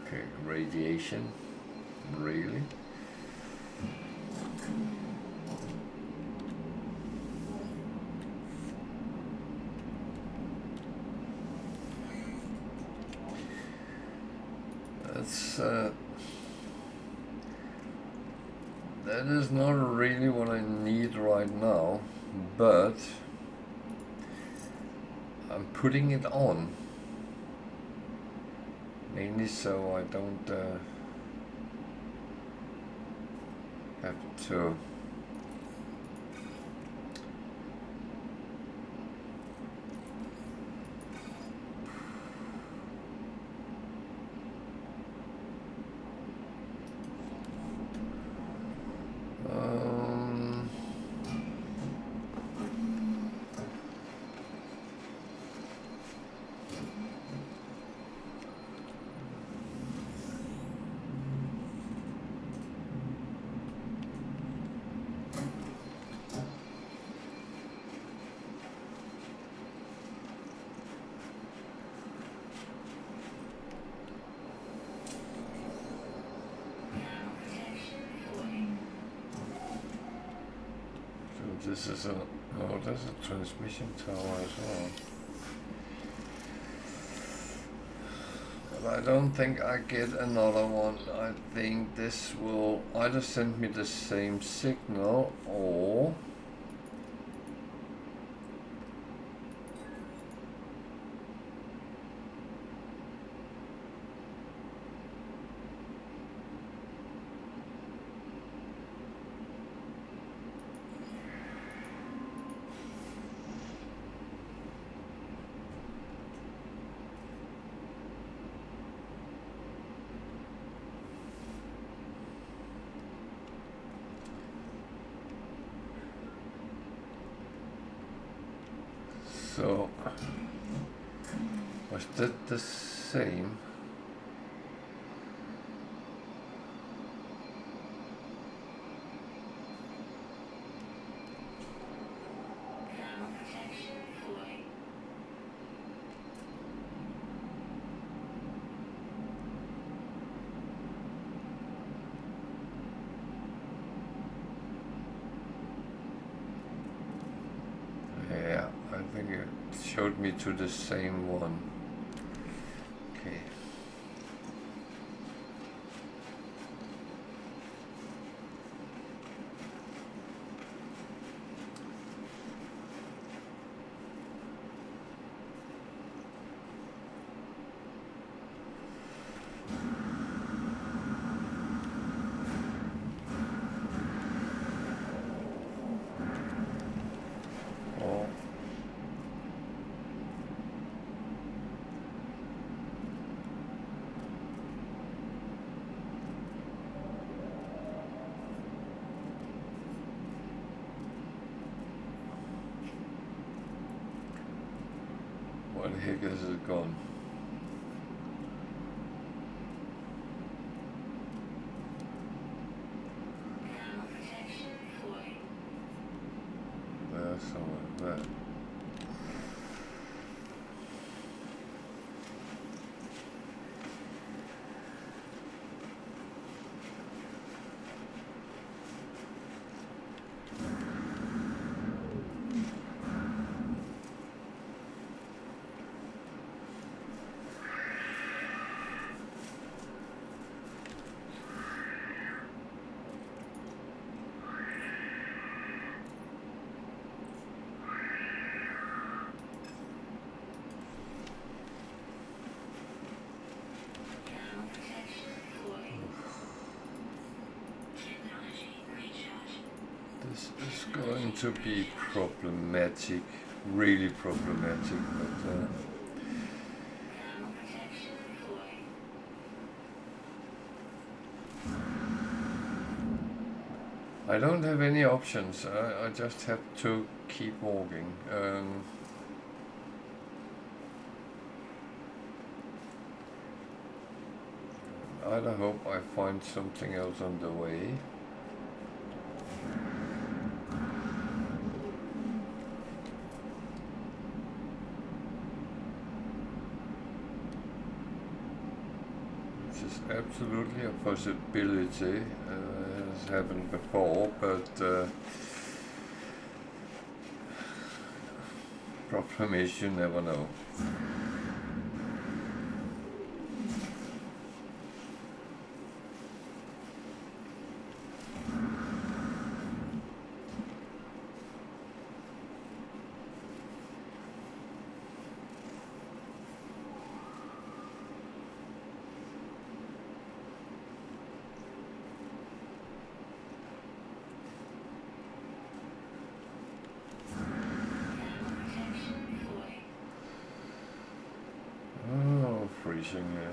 Okay, radiation, really? That's that is not really what I need right now, but I'm putting it on mainly so I don't have to this is a, oh, there's a transmission tower as well. But I don't think I get another one. I think this will either send me the same signal or so was that the same? Yeah, I think it showed me to the same one. Okay. Oh. Where the heck is it gone? There, somewhere there. This is going to be problematic, really problematic, but I don't have any options. I just have to keep walking. I hope I find something else on the way. which is absolutely a possibility. It has happened before, but problem is you never know. Oh, freezing, yeah.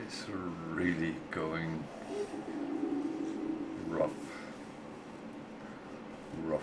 It's really going rough. Rough.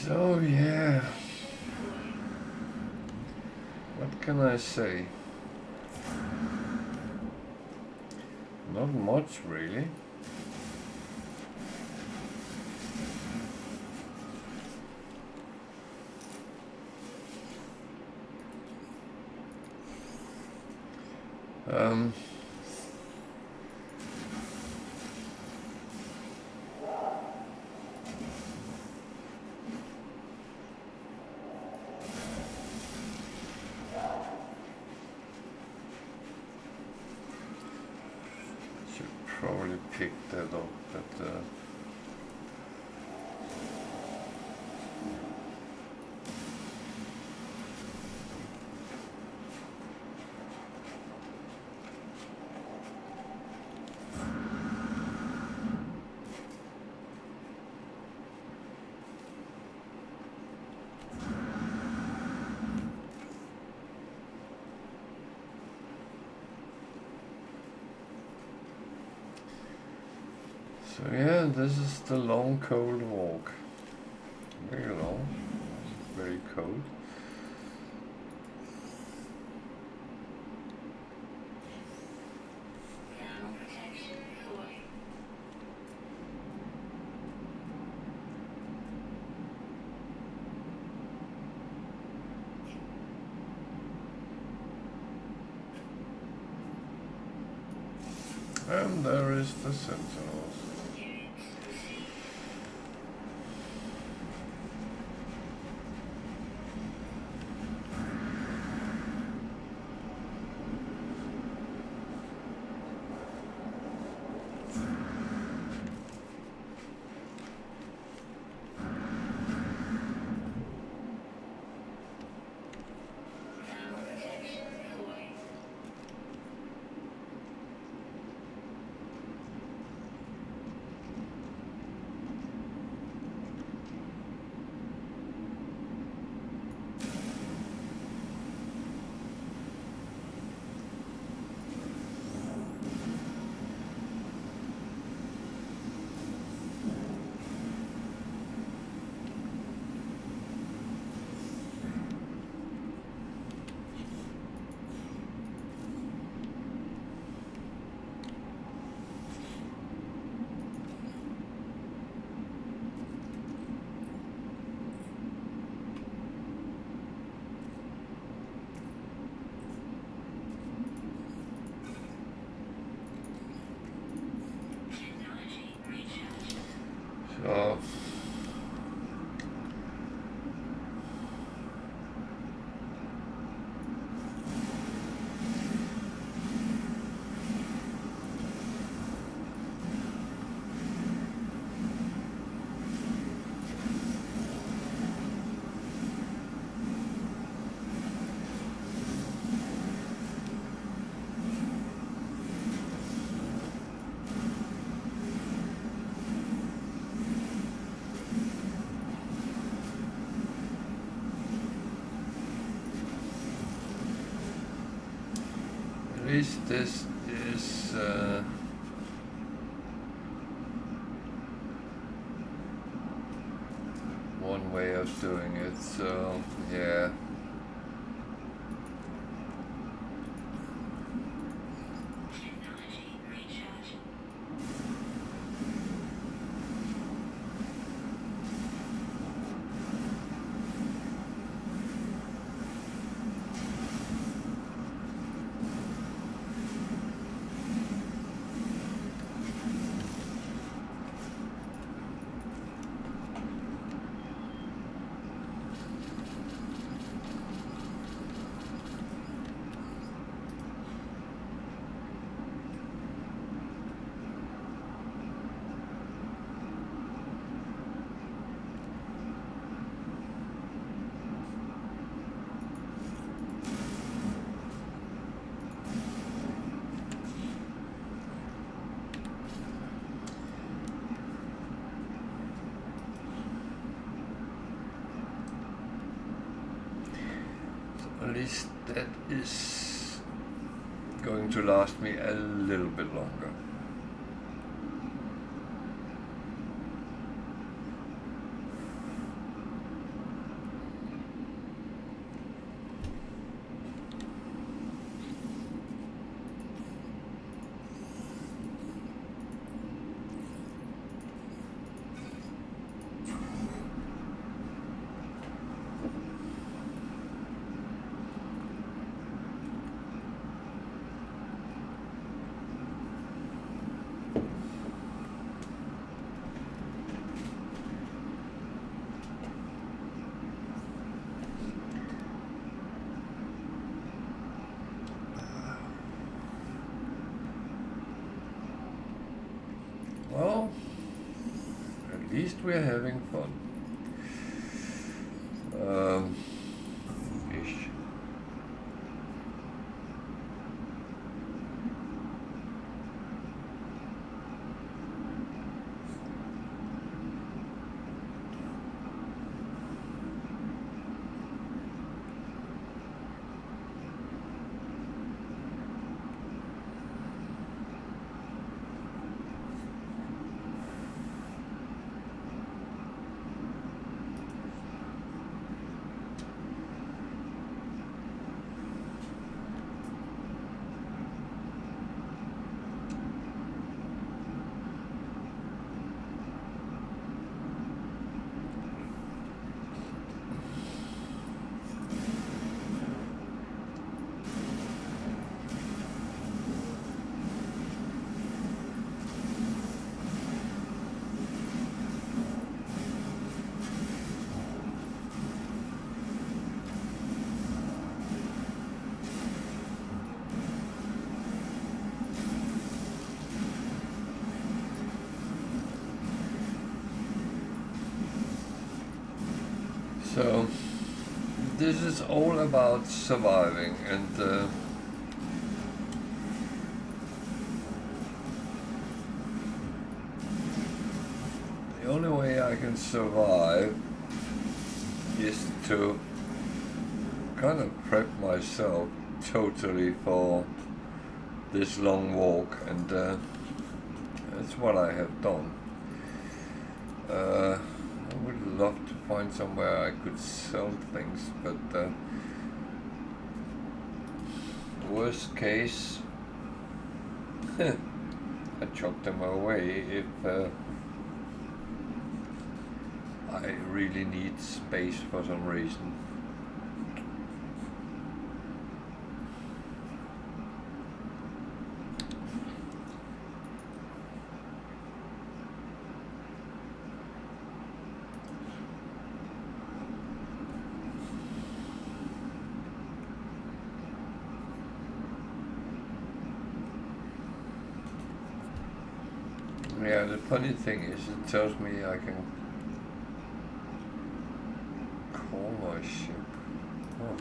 So yeah, what can I say? Not much really. Probably pick that up, but so yeah, this is the long cold walk. Very long, very cold. there is the sentinels. So at least this is one way of doing it, so yeah. At least that is going to last me a little bit longer. Well, at least we're having fun. Ish. So this is all about surviving, and the only way I can survive is to kind of prep myself totally for this long walk, and that's what I have done. I would love to find somewhere I could sell things, but worst case, I chuck them away if I really need space for some reason. Yeah, the funny thing is, it tells me I can call my ship. Oh.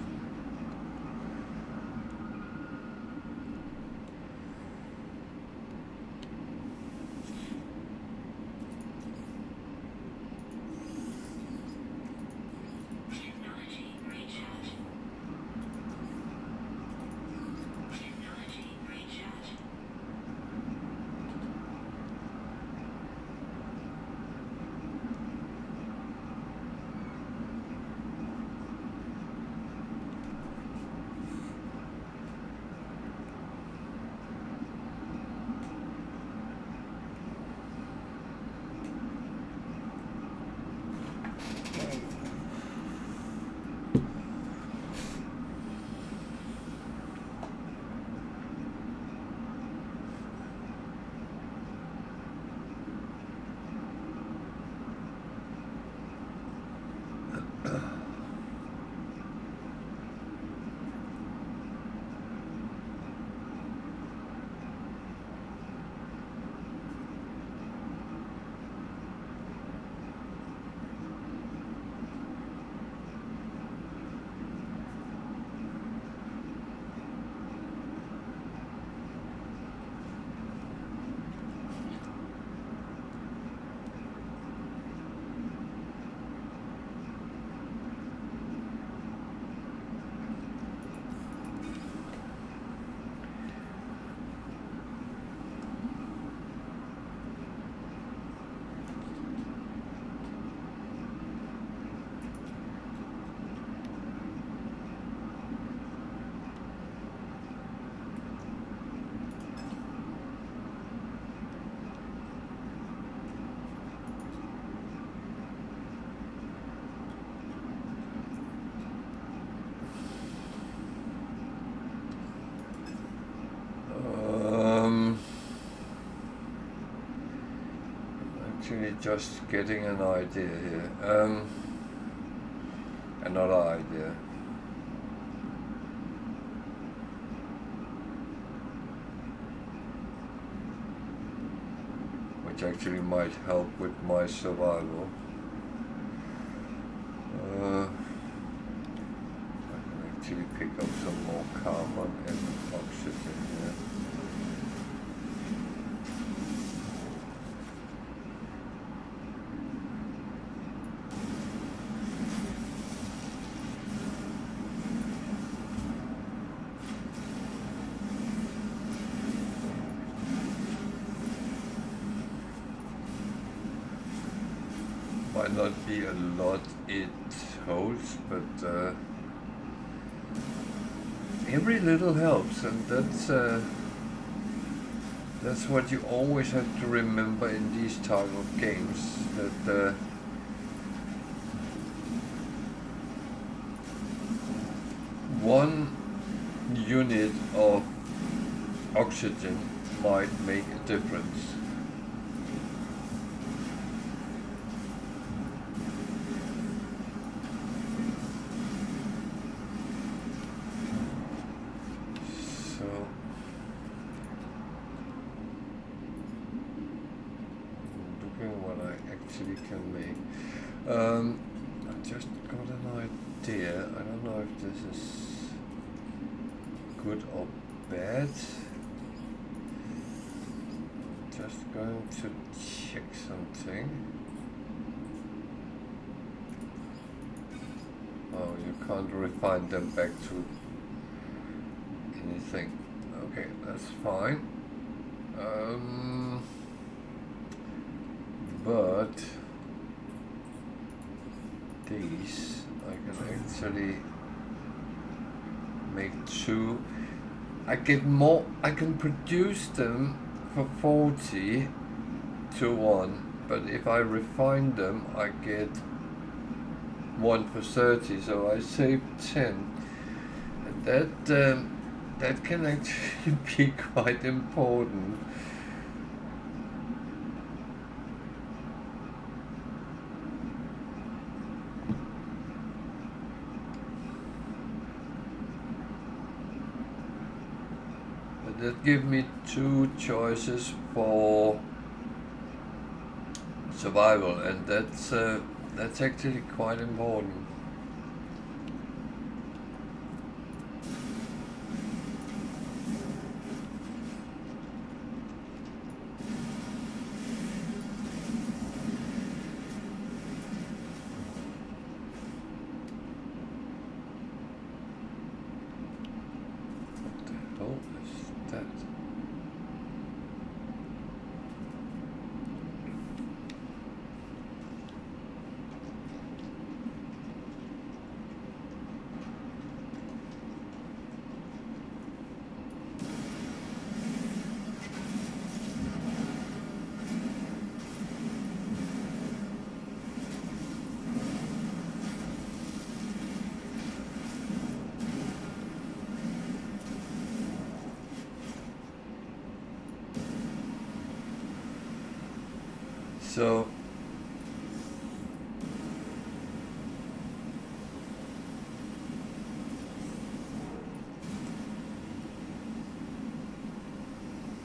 Actually just getting an idea here. Another idea. Which actually might help with my survival. I can actually pick up some more carbon and oxygen here. Might not be a lot it holds, but every little helps, and that's what you always have to remember in these type of games, that one unit of oxygen might make a difference. just got an idea. I don't know if this is good or bad. Just going to check something. Oh, you can't refine them back to anything. Okay, that's fine. But these I can actually make two. I get more. I can produce them for 40 to 1, but if I refine them, I get 1 for 30. So I save 10. And that can actually be quite important. That gives me 2 choices for survival, and that's actually quite important. What the hell is that? So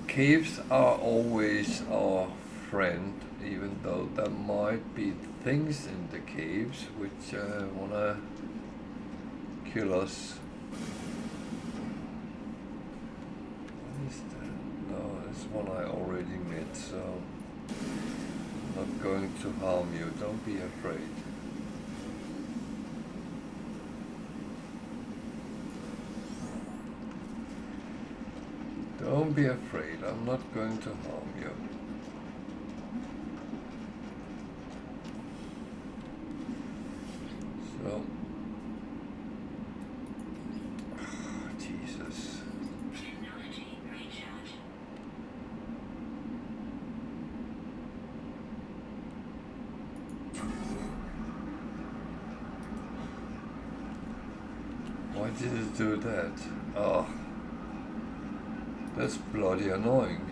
caves are always our friend, even though there might be things in the caves which wanna kill us. What is that? No, it's one I already met, so I'm not going to harm you. Don't be afraid. Don't be afraid, I'm not going to harm you. So, Jesus. Technology recharge. Why did it do that? Oh. That's bloody annoying.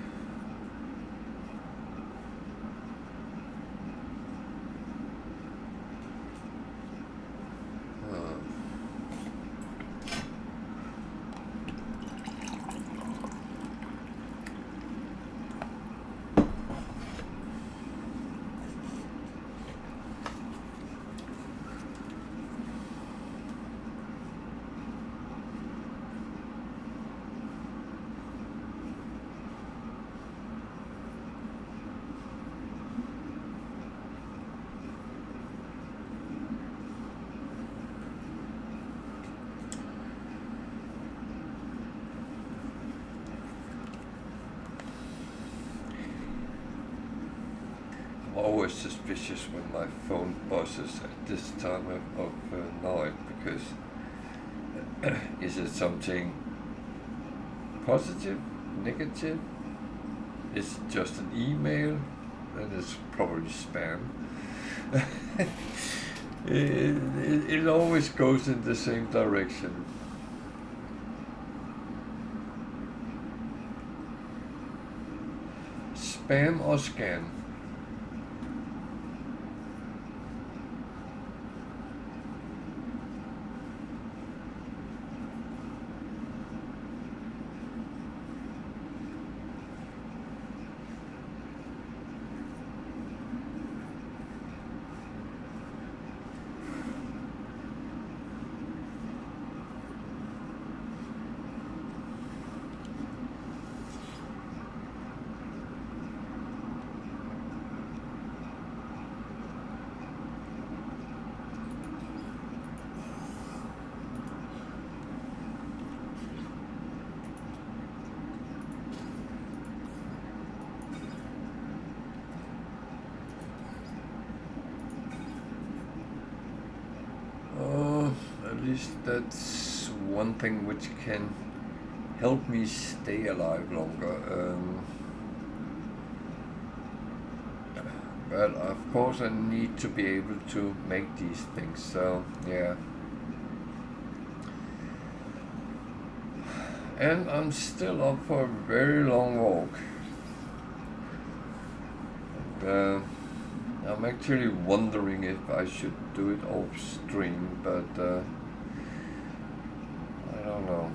Always suspicious when my phone buzzes at this time of night, because is it something positive, negative? Is it just an email? Then it's probably spam. it always goes in the same direction. Spam or scam? least that's one thing which can help me stay alive longer. But of course I need to be able to make these things, so yeah. And I'm still up for a very long walk. And, I'm actually wondering if I should do it off stream, but I don't know.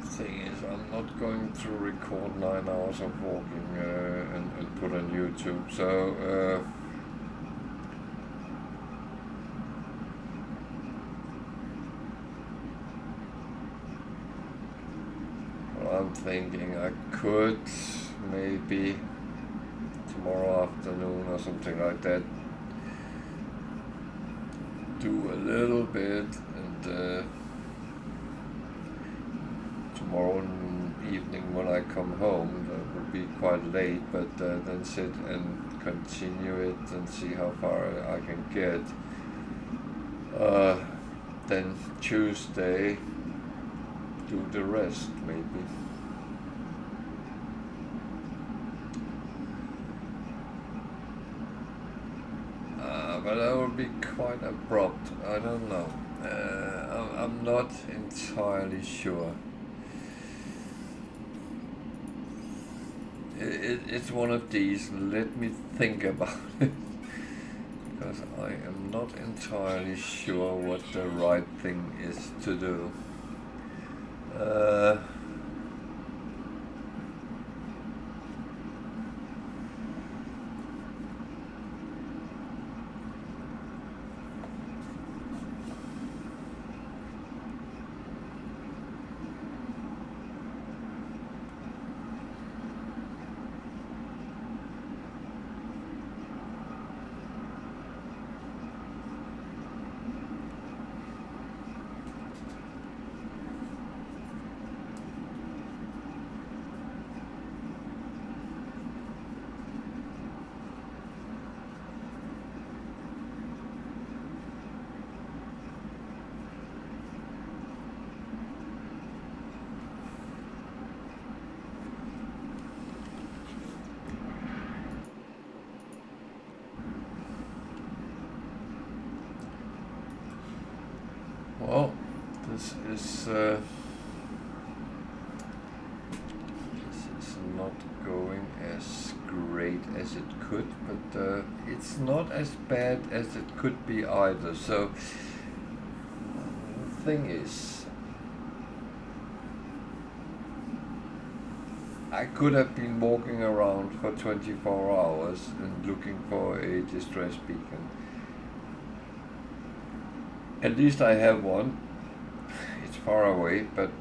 Thing is, I'm not going to record 9 hours of walking and put on YouTube, so I'm thinking I could maybe tomorrow afternoon or something like that do a little bit, and tomorrow evening when I come home, that will be quite late, but then sit and continue it and see how far I can get. Then Tuesday do the rest maybe. But that would be quite abrupt. I don't know. I'm not entirely sure. It's one of these, let me think about it, because I am not entirely sure what the right thing is to do. Well, this is not going as great as it could, but it's not as bad as it could be either. So the thing is, I could have been walking around for 24 hours and looking for a distress beacon. At least I have one. It's far away, but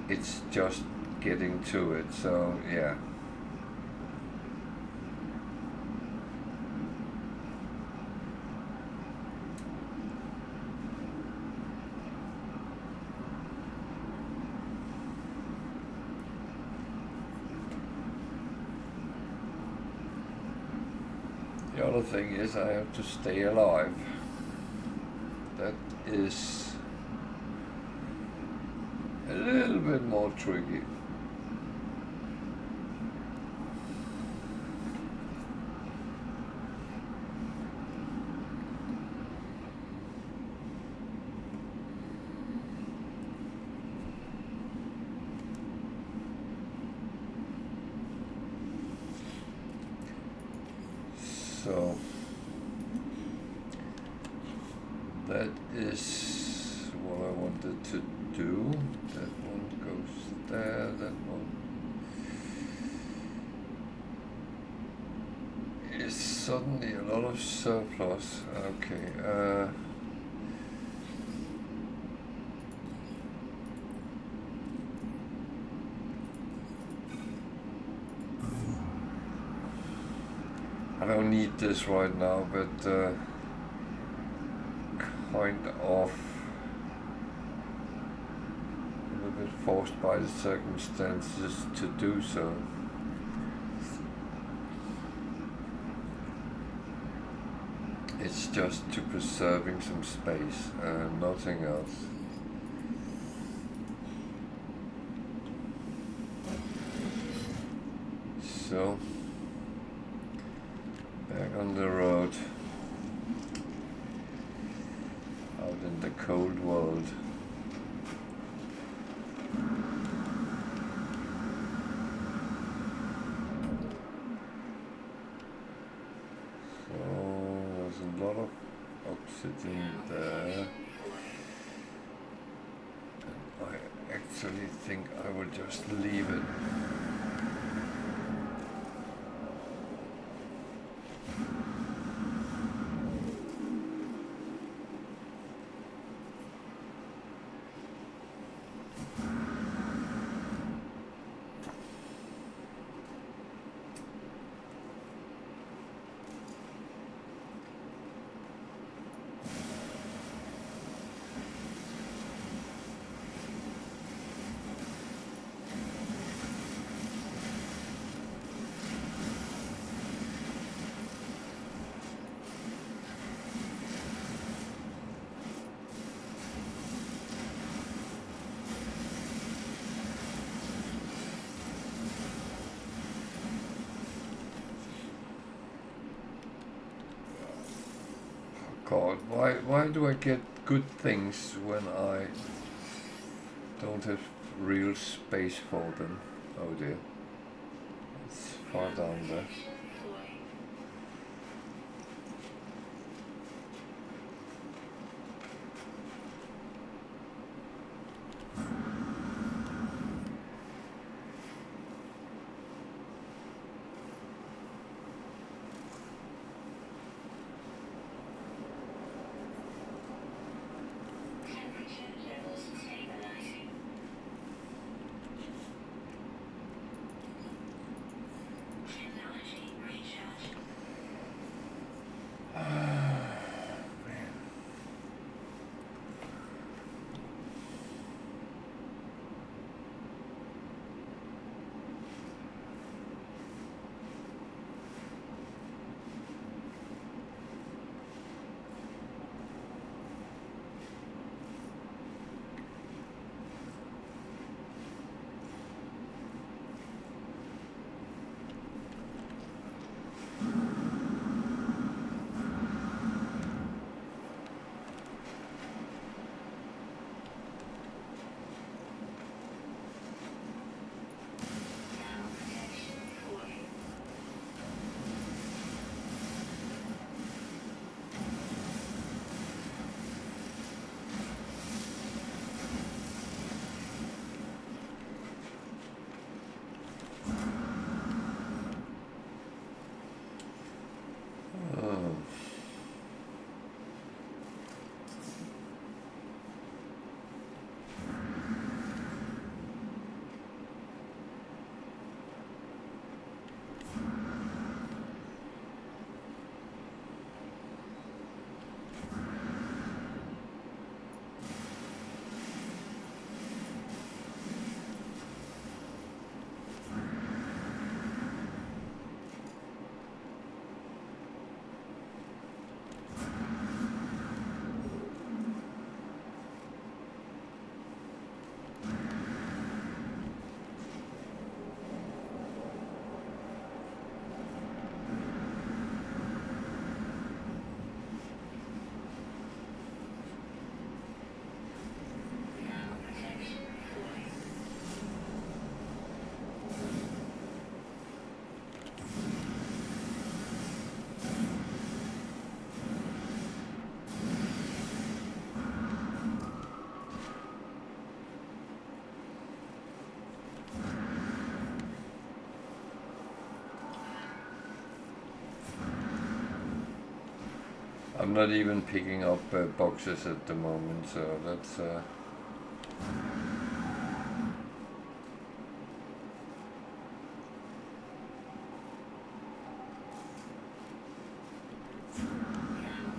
it's just getting to it, so yeah. The other thing is I have to stay alive. That is a little bit more tricky. So that is what I wanted to do. That one goes there, that one is suddenly a lot of surplus. Okay, I don't need this right now, but kind of a little bit forced by the circumstances to do so. It's just to preserving some space and nothing else. So, back on the road, out in the cold world. So, there's a lot of oxygen there. And I actually think I will just leave it. God, why do I get good things when I don't have real space for them? Oh dear. It's far down there. Temperature levels stabilizing. Technology recharge. Now protection 4. Oh. Now protection 4. I'm not even picking up boxes at the moment, so that's Now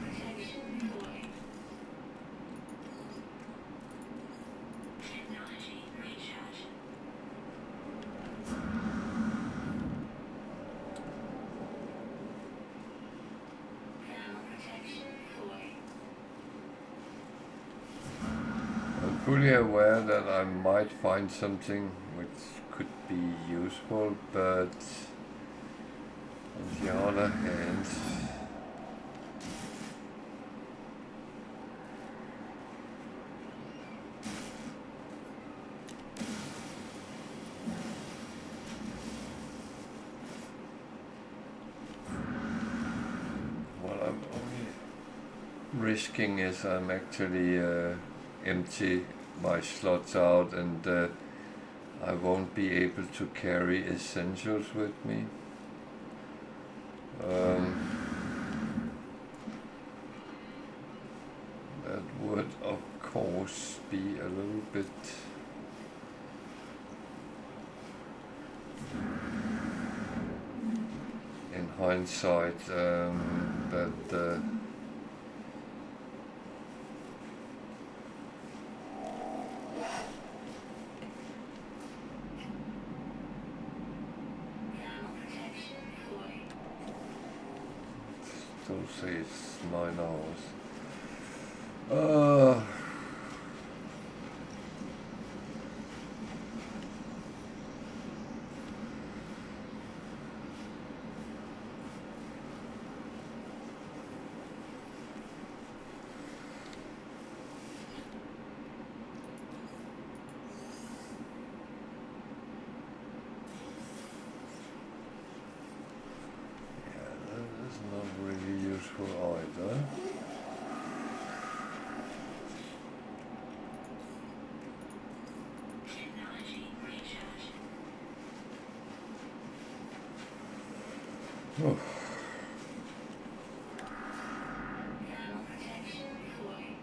protection 4. fully aware that I might find something which could be useful, but on the other hand, what I'm only risking is I'm actually empty my slots out, and I won't be able to carry essentials with me. That would of course be a little bit in hindsight, but Thermal protection 40. still say it's 9 hours. Yeah, that is not really useful either. Technology recharge. Oh. Thermal protection 40.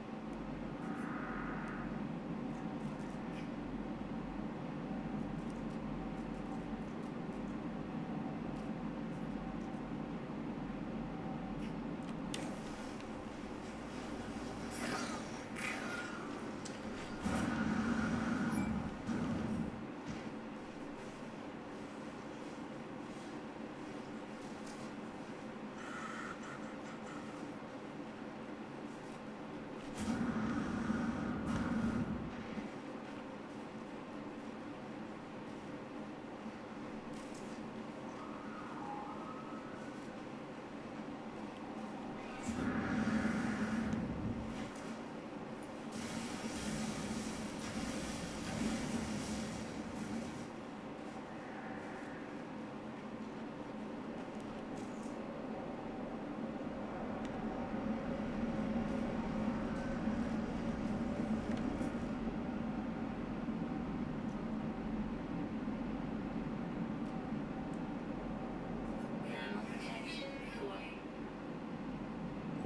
Thermal protection 40.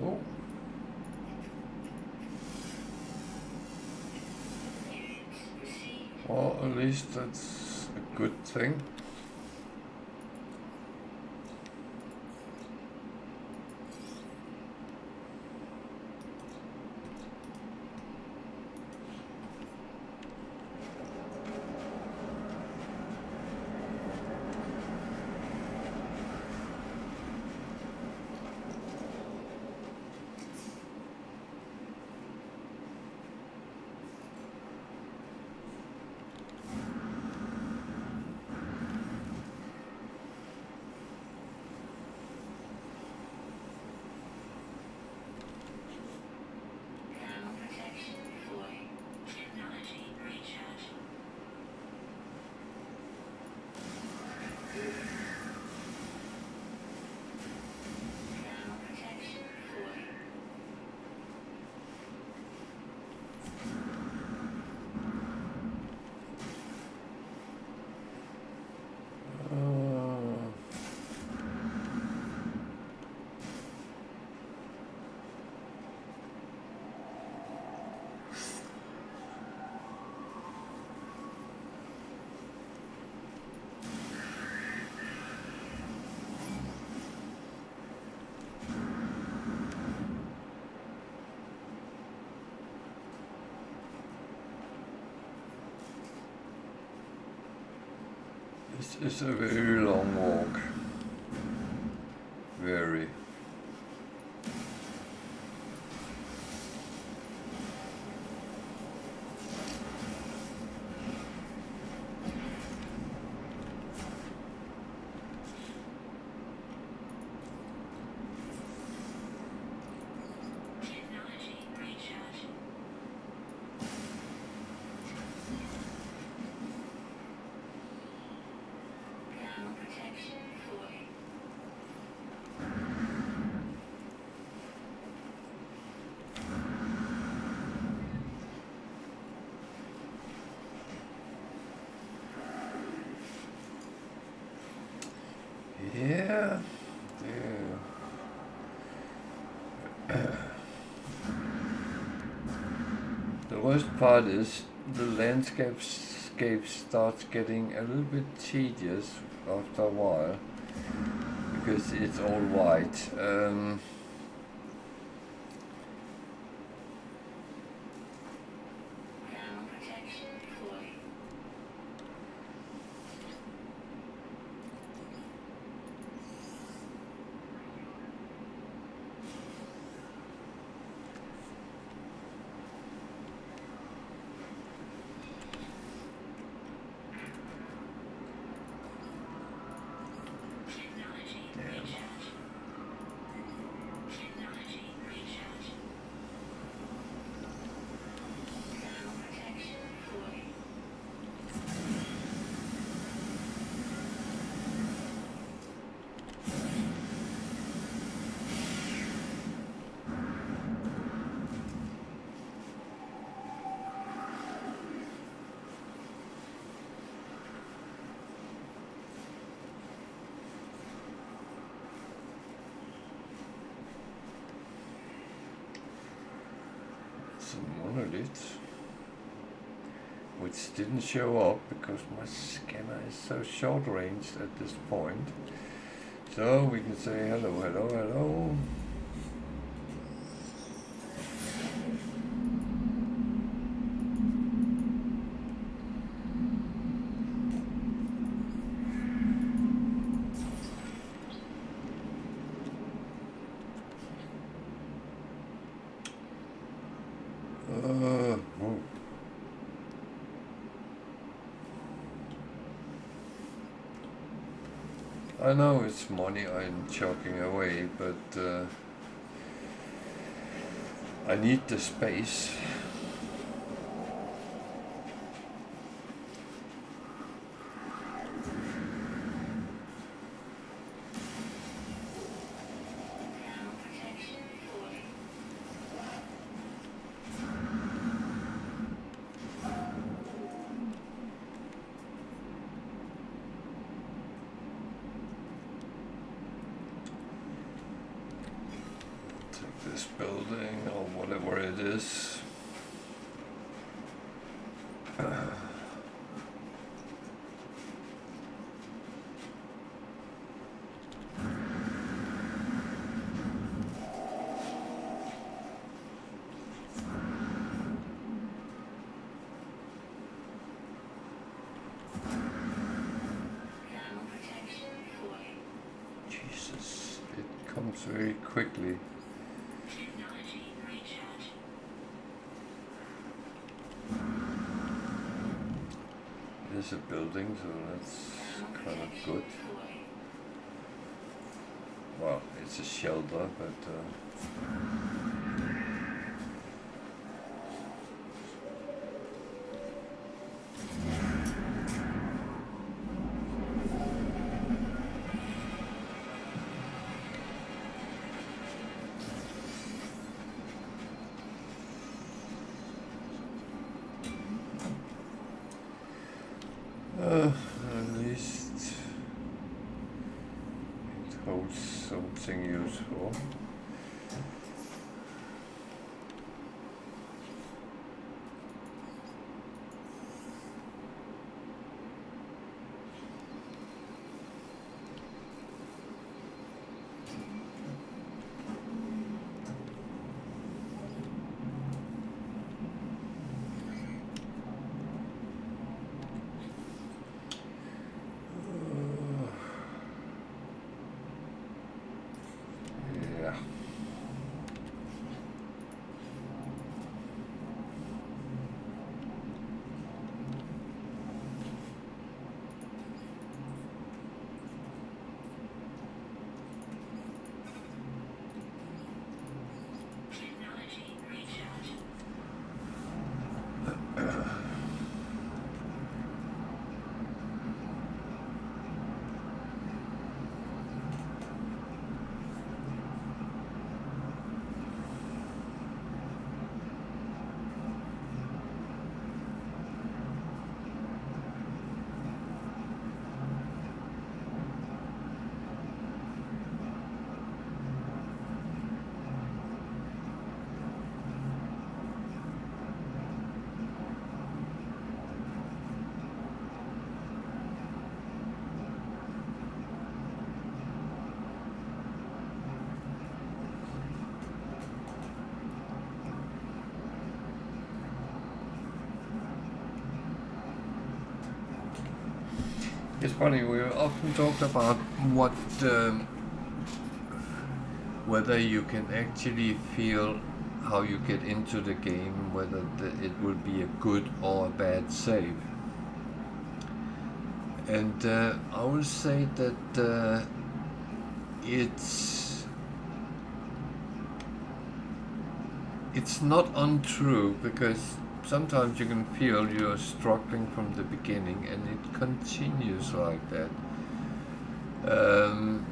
Oh. Units received. Well, at least that's a good thing. Thermal protection 40. Technology recharge. Thermal protection 40. Uh, it's a very long walk. Very. The worst part is the landscape starts getting a little bit tedious after a while because it's all white. Monolith, which didn't show up because my scanner is so short ranged at this point. So we can say hello, hello, hello. I know it's money I'm chucking away, but I need the space. This building or whatever it is. Jesus, it comes very quickly. There's a building, so that's kind of good. Well, it's a shelter, but at least it holds something useful. It's funny, we often talked about what whether you can actually feel how you get into the game, whether it will be a good or a bad save. And I will say that it's not untrue, because sometimes you can feel you're struggling from the beginning and it continues like that,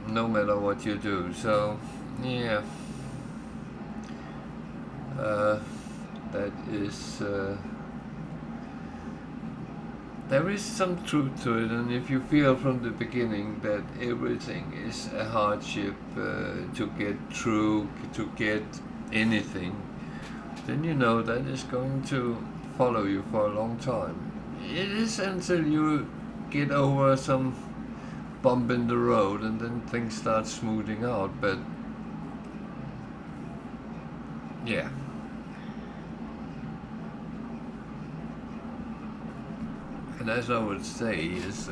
no matter what you do. So yeah, that is there is some truth to it. And if you feel from the beginning that everything is a hardship to get through, to get anything, then you know that is going to follow you for a long time. It is until you get over some bump in the road and then things start smoothing out. But yeah. And as I would say is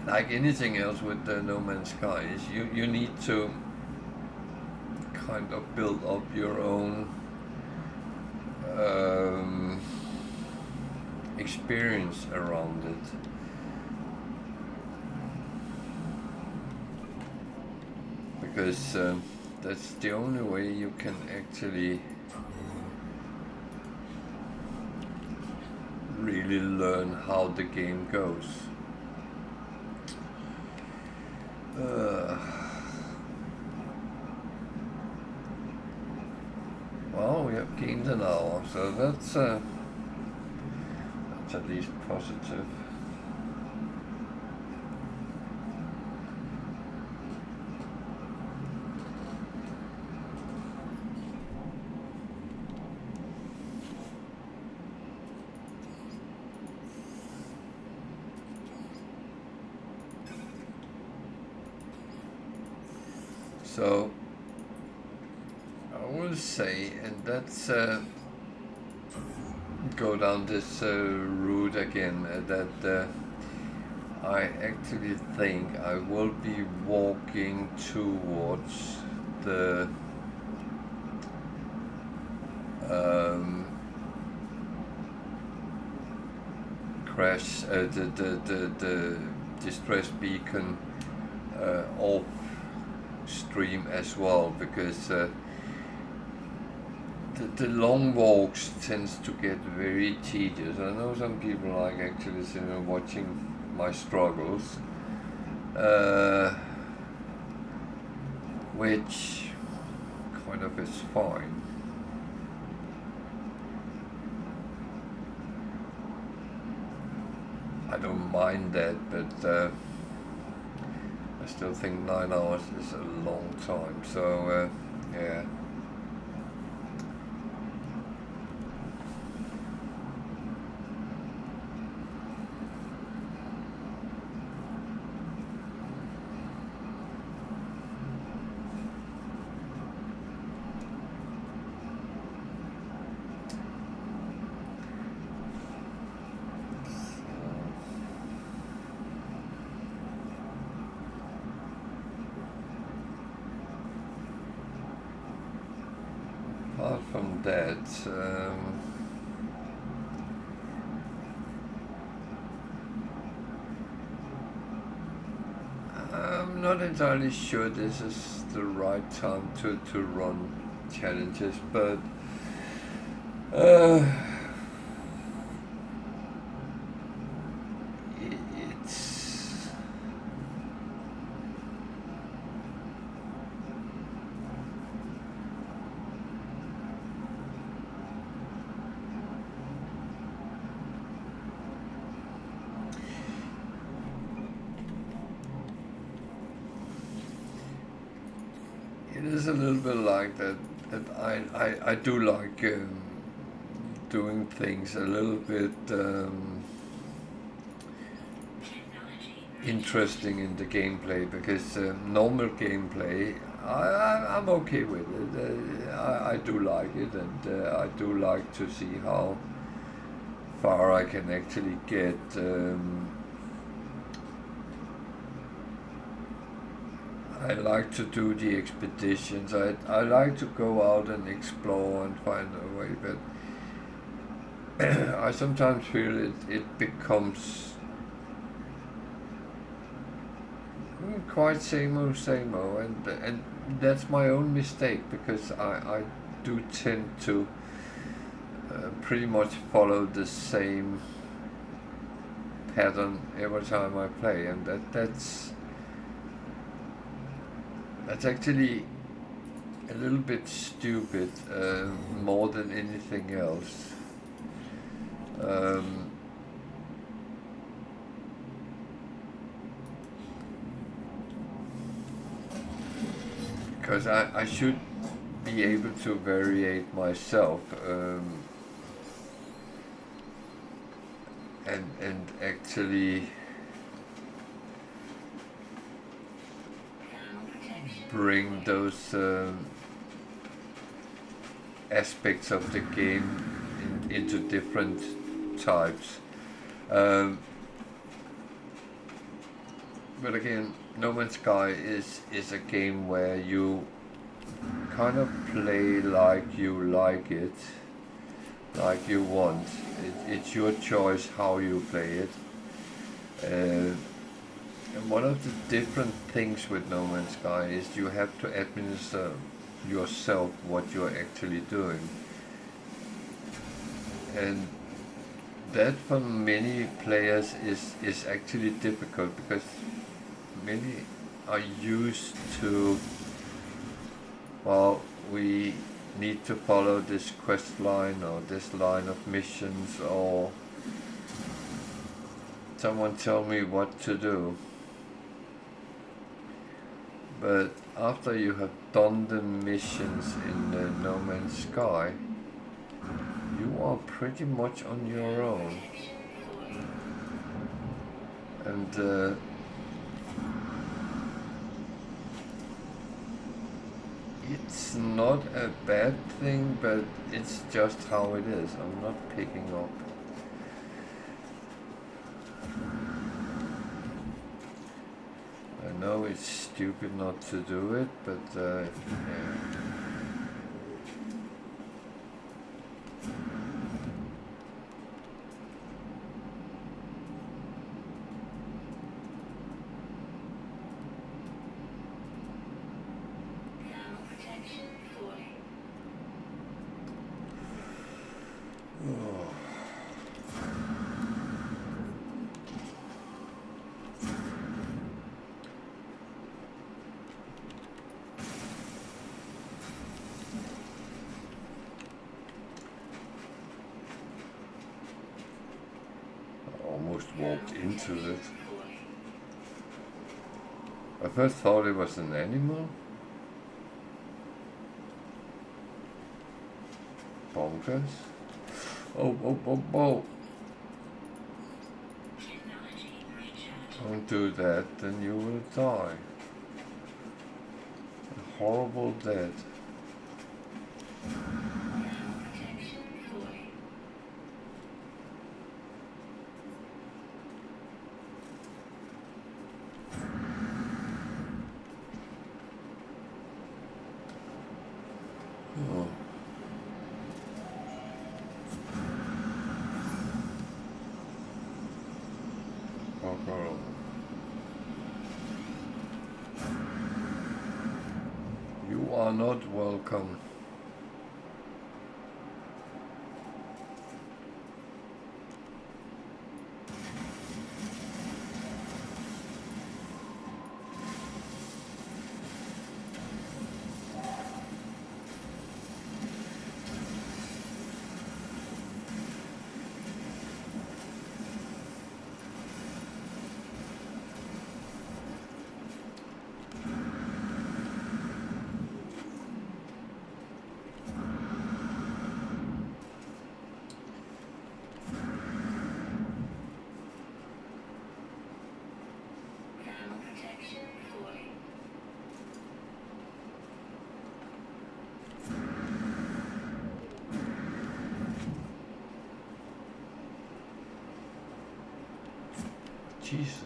like anything else with No Man's Sky, is you need to kind of build up your own experience around it. Because that's the only way you can actually really learn how the game goes. Well, we have gained an hour, so that's at least positive. So I will say, and that's go down this route again, that I actually think I will be walking towards the crash, the distress beacon off stream as well, because the long walks tends to get very tedious. I know some people like actually watching my struggles, which kind of is fine. I don't mind that, but I still think 9 hours is a long time. So yeah. Apart from that, I'm not entirely sure this is the right time to run challenges, but it's it is a little bit like that. I do like doing things a little bit interesting in the gameplay, because normal gameplay I'm okay with it. I do like it, and I do like to see how far I can actually get. I like to do the expeditions. I like to go out and explore and find a way, but I sometimes feel it becomes quite same old, and that's my own mistake, because I do tend to pretty much follow the same pattern every time I play, and that's actually a little bit stupid, more than anything else. Because I should be able to variate myself, and actually bring those aspects of the game into different types. But again, No Man's Sky is a game where you kind of play like you like it, like you want. It's your choice how you play it. And one of the different things with No Man's Sky is you have to administer yourself what you're actually doing. And that for many players is actually difficult, because many are used to, well, we need to follow this quest line or this line of missions, or someone tell me what to do. But after you have done the missions in No Man's Sky, you are pretty much on your own. And it's not a bad thing, but it's just how it is. I'm not picking up. I know it's stupid not to do it, but yeah. Almost walked into it. I first thought it was an animal. Bonkers. Oh. Don't do that, then you will die. A horrible death. Oh. Oh. You are not welcome. Jesus.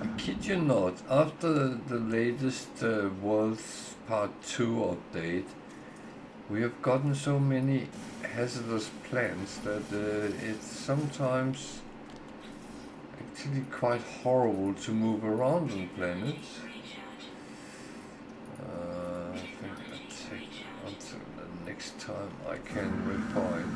I kid you not, after the latest Worlds Part 2 update, we have gotten so many hazardous plants that it's sometimes actually quite horrible to move around on planets. I think I'll take until the next time I can refine.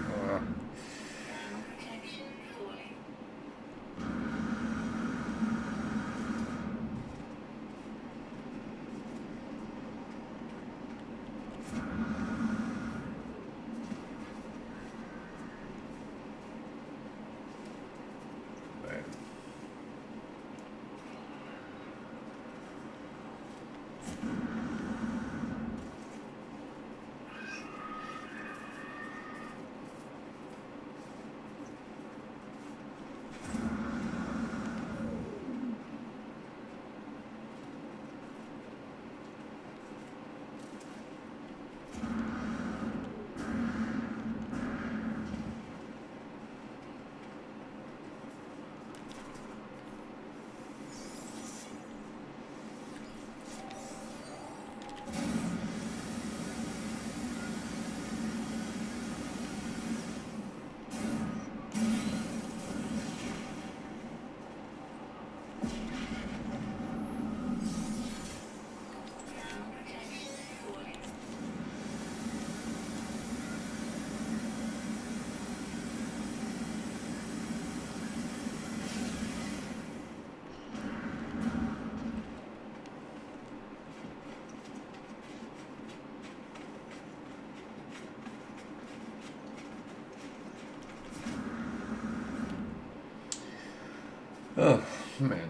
Oh, man.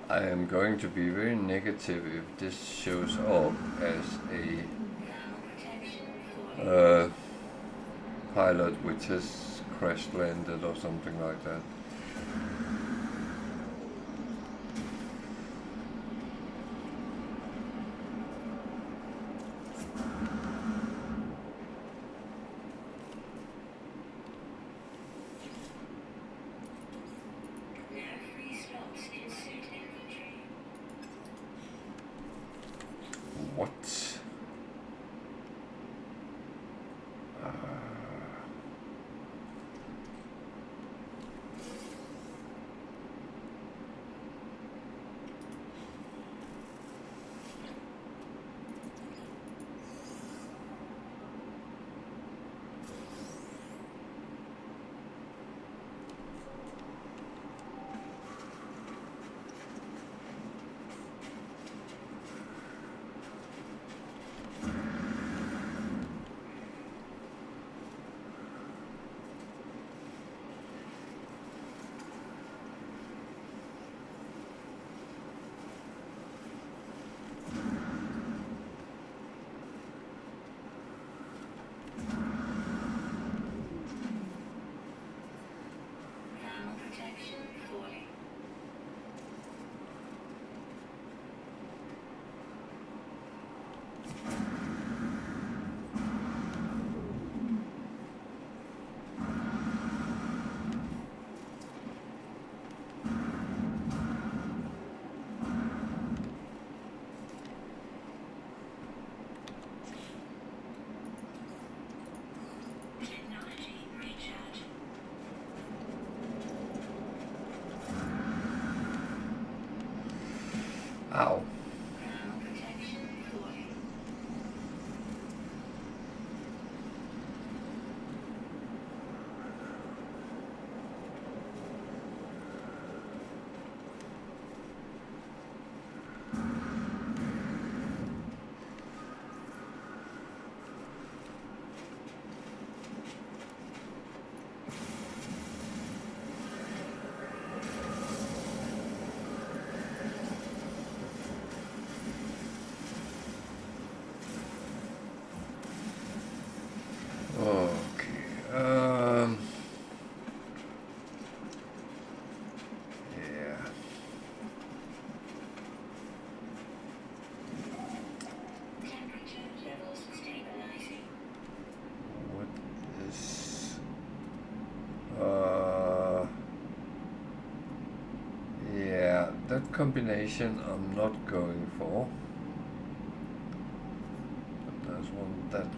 I am going to be very negative if this shows up as a pilot which has crash landed or something like that. What? Ow. combination I'm not going for. But there's one that way.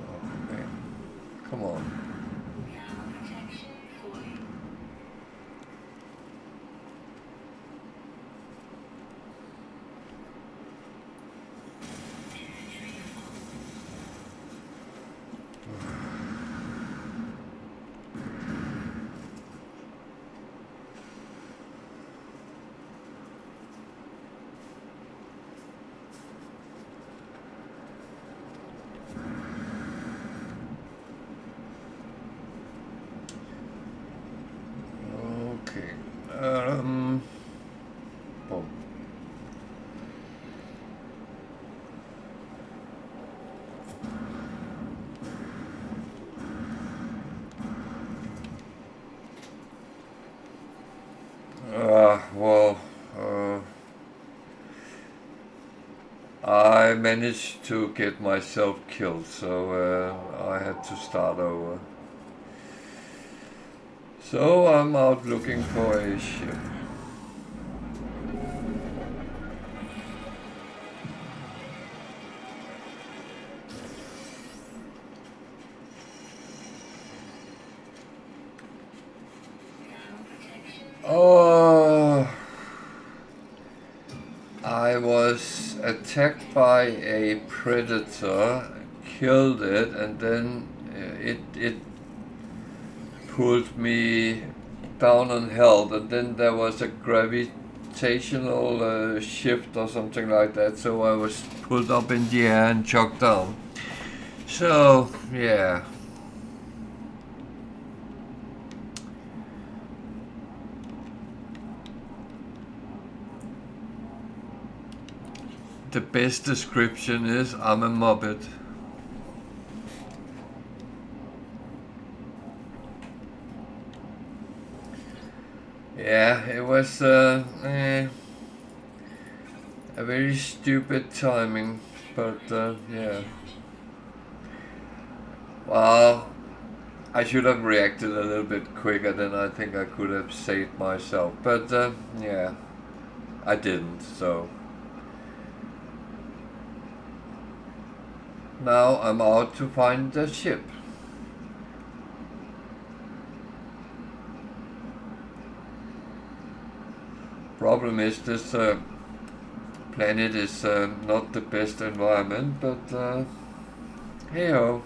Oh man, come on. Thermal protection 4. Inventory full. Okay. Boom. Well, I managed to get myself killed, so I had to start over. So I'm out looking for a ship. Thermal protection. Oh, I was attacked by a predator, killed it, and then it pulled me down on health, and then there was a gravitational shift or something like that, so I was pulled up in the air and chucked down. So, yeah. The best description is I'm a muppet. Yeah, it was a very stupid timing, but yeah. Well, I should have reacted a little bit quicker, then I think I could have saved myself. But yeah, I didn't, so. Now I'm out to find the ship. Problem is this planet is not the best environment, but hey ho.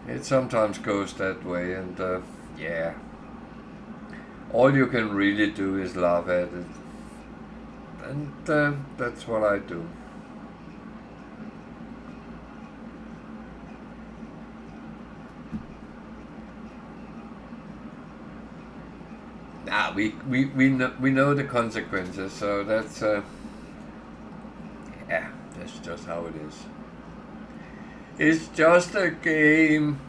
It sometimes goes that way, and yeah. All you can really do is laugh at it. And that's what I do. We know the consequences, so that's yeah, that's just how it is. It's just a game.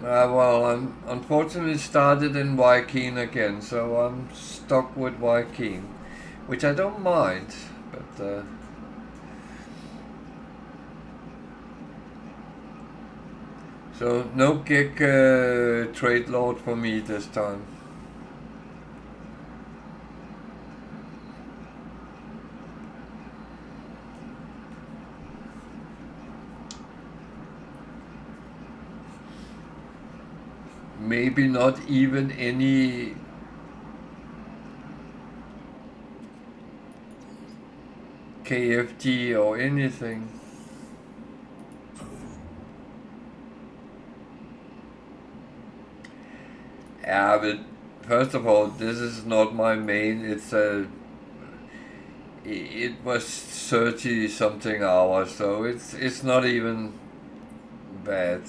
Well, I'm unfortunately started in Waikeen again, so I'm stuck with Waikeen, which I don't mind, but so no gig trade lord for me this time. Maybe not even any KFG or anything. Yeah, but first of all, this is not my main. It was 30 something hours, so it's not even bad.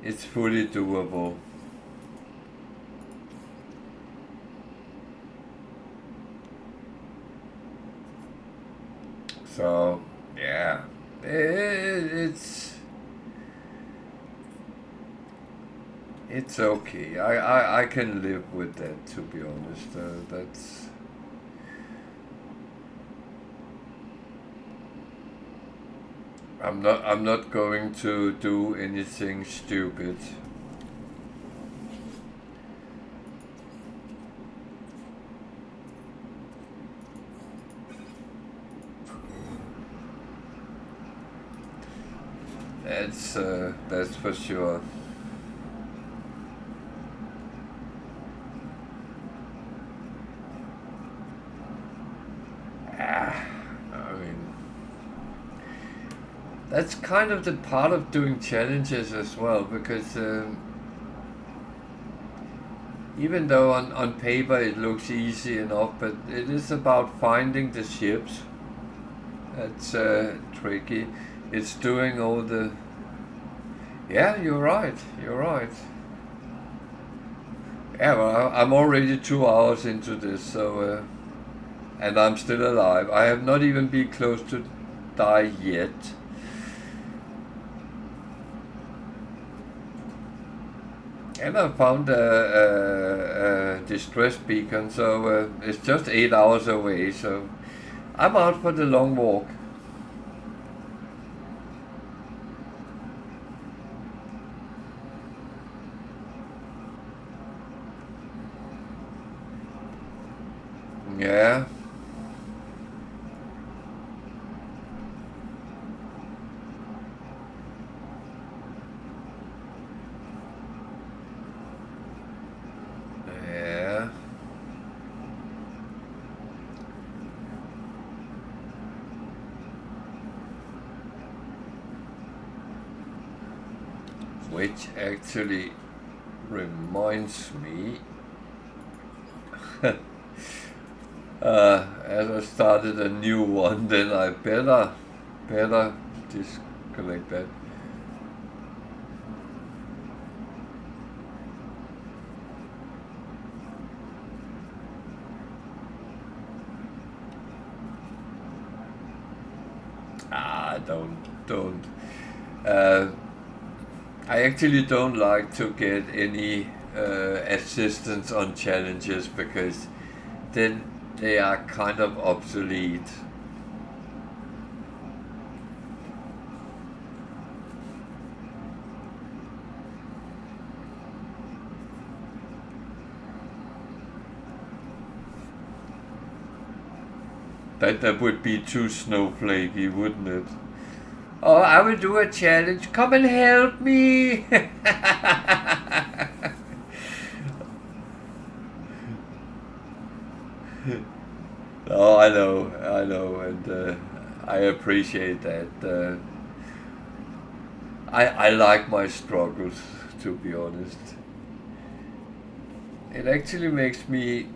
It's fully doable. So yeah, it's okay. I can live with that, to be honest. That's I'm not going to do anything stupid. That's for sure. I mean, that's kind of the part of doing challenges as well, because even though on paper it looks easy enough, but it is about finding the ships. That's tricky. It's doing all the... Yeah, you're right. You're right. Yeah, well, I'm already 2 hours into this, so... and I'm still alive. I have not even been close to die yet. And I found a distress beacon, so it's just 8 hours away, so I'm out for the long walk. Yeah. Yeah. Which actually reminds me, as I started a new one, then I better disconnect that. Don't. Uh, I actually don't like to get any assistance on challenges, because then they are kind of obsolete. That would be too snowflakey, wouldn't it? Oh, I will do a challenge. Come and help me. Oh, I know, and I appreciate that. I like my struggles, to be honest. It actually makes me,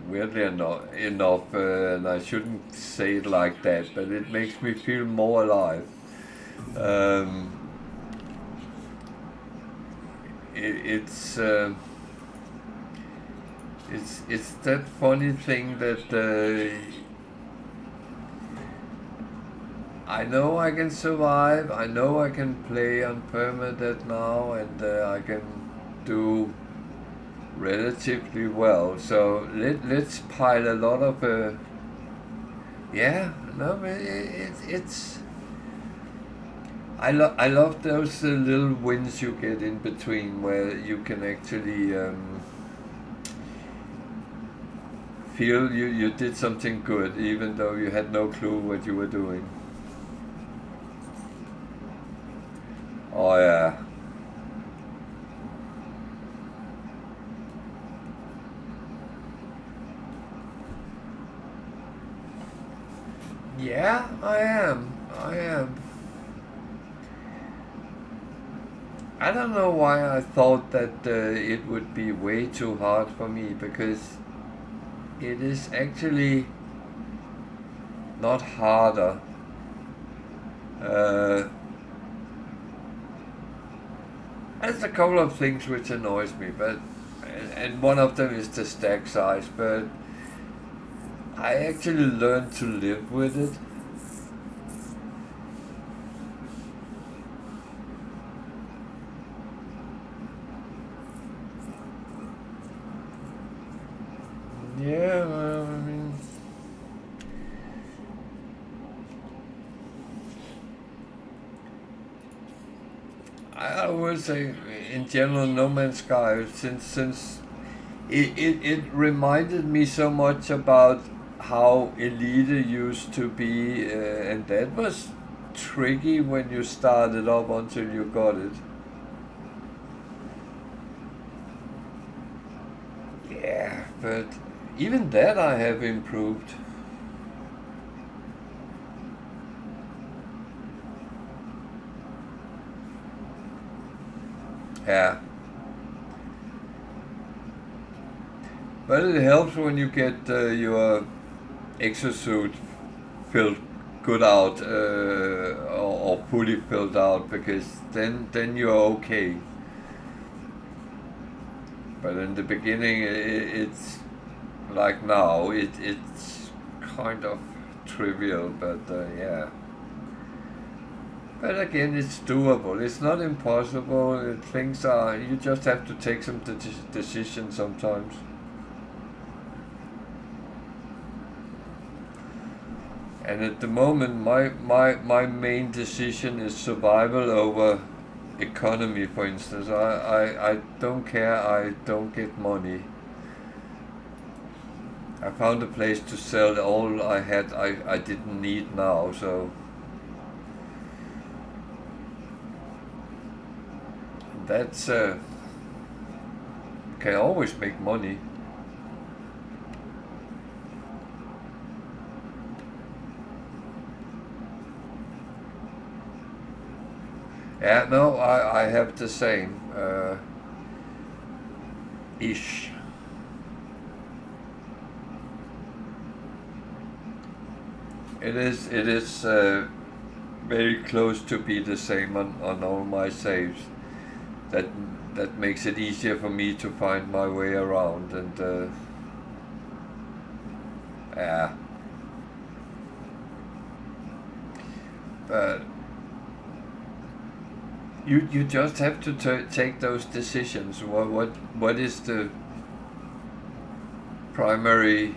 weirdly enough, and I shouldn't say it like that, but it makes me feel more alive. Um, it's that funny thing that I know I can survive. I know I can play on Permadeath now, and I can do relatively well. So let's pile a lot of yeah. No, but it's I love those little wins you get in between, where you can actually feel you did something good, even though you had no clue what you were doing. Oh yeah. Yeah, I am. I am. I don't know why I thought that it would be way too hard for me, because it is actually not harder. Uh, there's a couple of things which annoys me, but and one of them is the stack size, but I actually learned to live with it. Yeah, well, I mean, I would say in general, No Man's Sky, since it reminded me so much about how Elite used to be, and that was tricky when you started up until you got it. Yeah, but even that I have improved. Yeah, but it helps when you get your exosuit filled good out, or fully filled out, because then you're okay. But in the beginning, it's like now, it's kind of trivial, but yeah. But again, it's doable. It's not impossible. Things are. You just have to take some decisions sometimes. And at the moment, my main decision is survival over economy, for instance. I don't care, I don't get money. I found a place to sell all I had I didn't need now, so that's can always make money. Yeah, no, I have the same ish. It is very close to be the same on all my saves. That that makes it easier for me to find my way around, and yeah. But you just have to take those decisions. What is the primary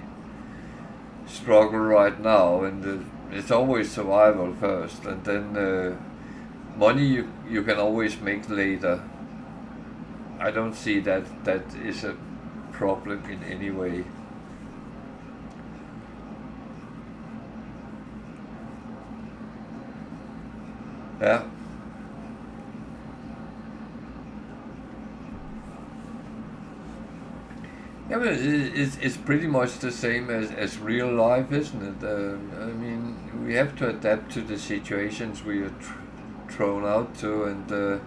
struggle right now? And it's always survival first, and then money you can always make later. I don't see that is a problem in any way. Yeah. Yeah, but it's pretty much the same as real life, isn't it? I mean, we have to adapt to the situations we are thrown out to, and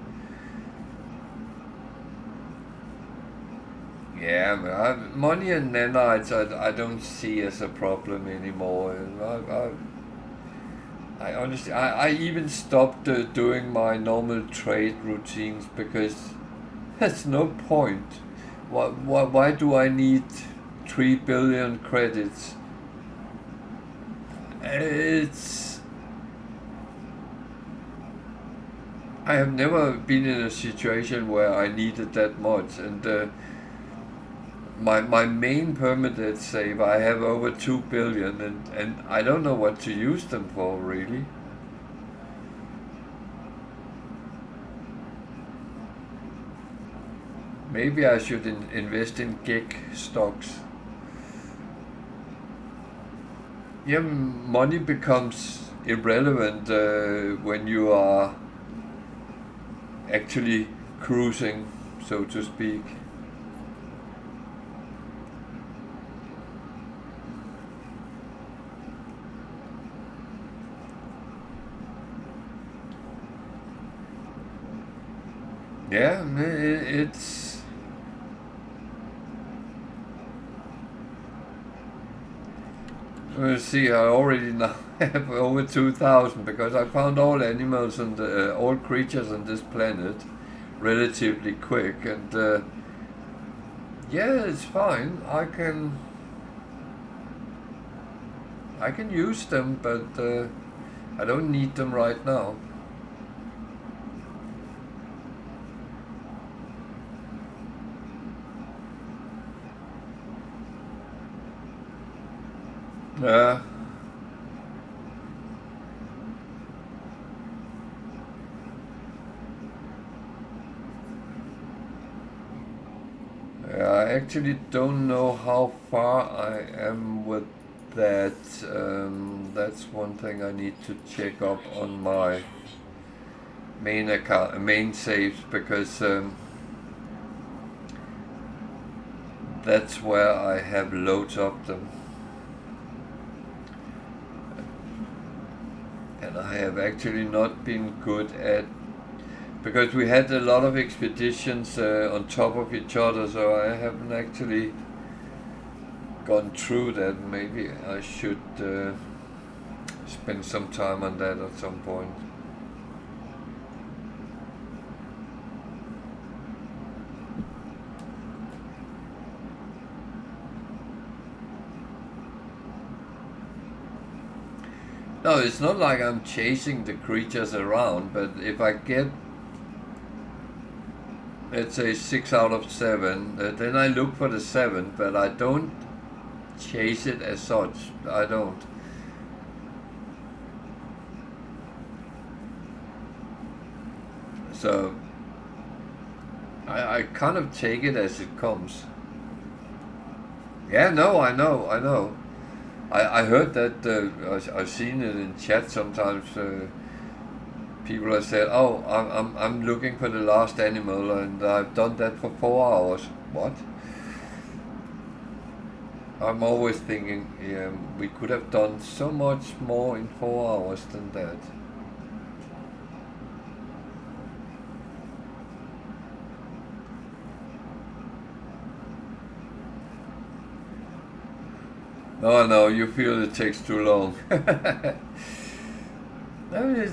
yeah, money and nanites I don't see as a problem anymore. And I honestly, I even stopped doing my normal trade routines, because there's no point. Why do I need 3 billion credits? It's. I have never been in a situation where I needed that much, and my main permanent save, I have over 2 billion, and I don't know what to use them for, really. Maybe I should invest in gig stocks. Yeah, money becomes irrelevant when you are actually cruising, so to speak. Yeah, it's. We'll see. I already now have over 2,000 because I found all animals and all creatures on this planet relatively quick, and yeah, it's fine. I can use them, but I don't need them right now. Yeah. I actually don't know how far I am with that. That's one thing I need to check up on my main account, main saves, because that's where I have loads of them, and I have actually not been good at, because we had a lot of expeditions on top of each other, so I haven't actually gone through that. Maybe I should spend some time on that at some point. No, it's not like I'm chasing the creatures around, but if I get, let's say, 6 out of 7, then I look for the 7, but I don't chase it as such. I don't. So I kind of take it as it comes. Yeah, no, I know. I heard that, I've seen it in chat sometimes. People have said, "Oh, I'm looking for the last animal, and I've done that for 4 hours." What? I'm always thinking, yeah, we could have done so much more in 4 hours than that. No, you feel it takes too long. No,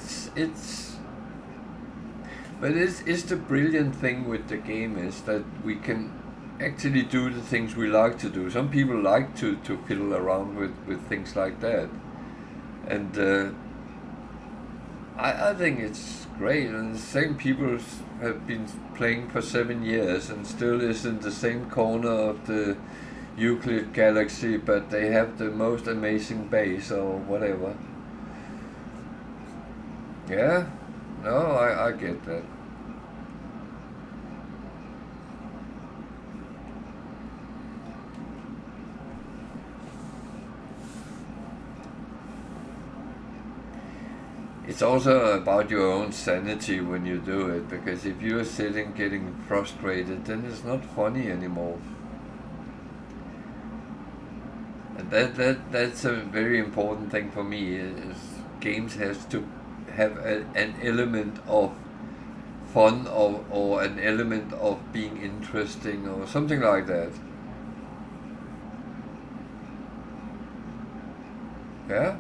but it's the brilliant thing with the game is that we can actually do the things we like to do. Some people like to fiddle around with things like that, and I think it's great. And the same people have been playing for 7 years and still is in the same corner of the Euclid galaxy, but they have the most amazing base or whatever. Yeah, no, I get that. It's also about your own sanity when you do it, because if you're sitting getting frustrated, then it's not funny anymore. And that's a very important thing for me. Is games has to have an element of fun, or an element of being interesting or something like that. Yeah.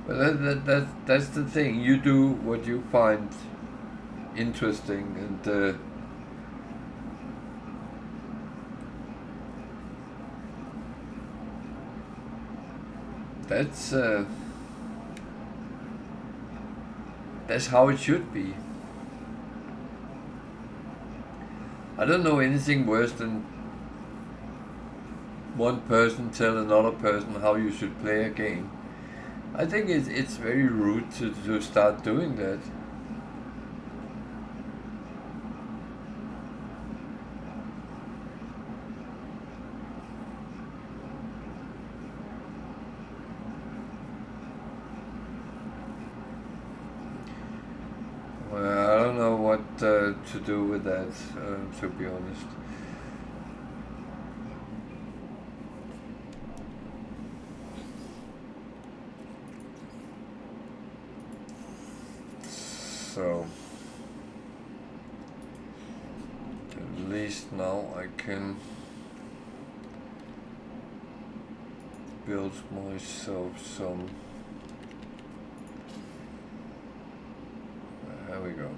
But that's the thing. You do what you find interesting, and that's uh, that's how it should be. I don't know anything worse than one person tell another person how you should play a game. I think it's very rude to start doing that. Well, I don't know what to do with that, to be honest. So at least now I can build myself some. There we go.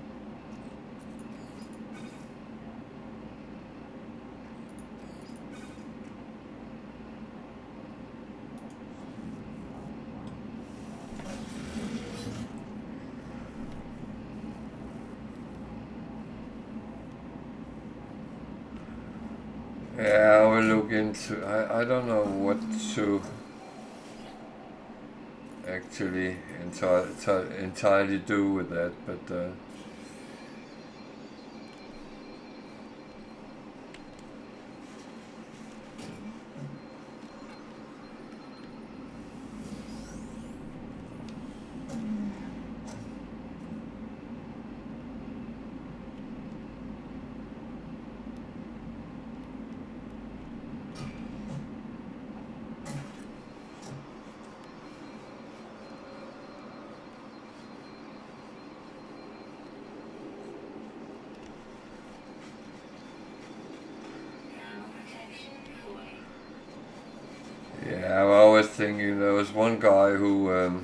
Yeah, I will look into. I don't know what to actually entirely do with that, but yeah, I was thinking there was one guy who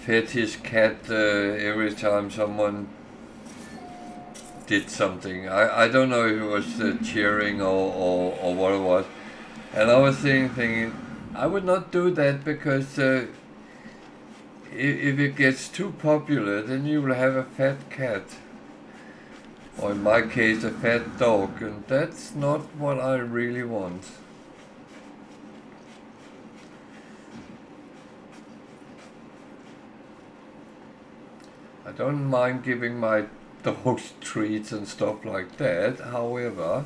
fed his cat every time someone did something. I don't know if it was cheering or what it was. And I was thinking, I would not do that because if it gets too popular, then you will have a fat cat. Or in my case, a fat dog. And that's not what I really want. I don't mind giving my dogs treats and stuff like that. However,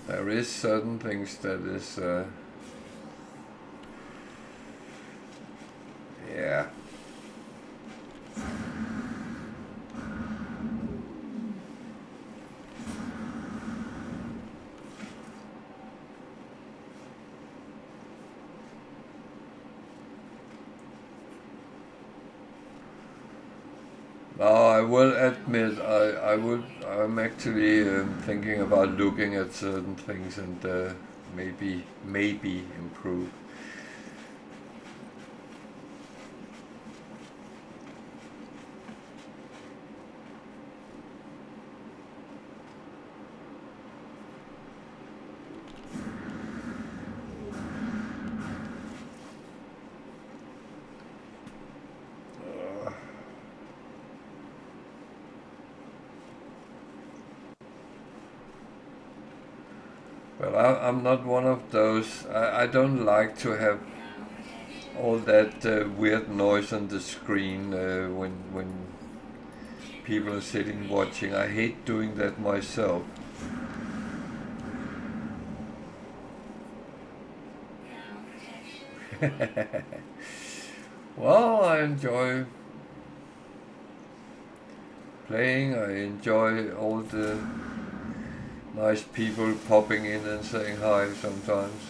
there is certain things that is, yeah. Now I will admit I'm actually thinking about looking at certain things and maybe improve. Well, I'm not one of those. I don't like to have all that weird noise on the screen when people are sitting watching. I hate doing that myself. Well, I enjoy playing. I enjoy all the nice people popping in and saying hi sometimes.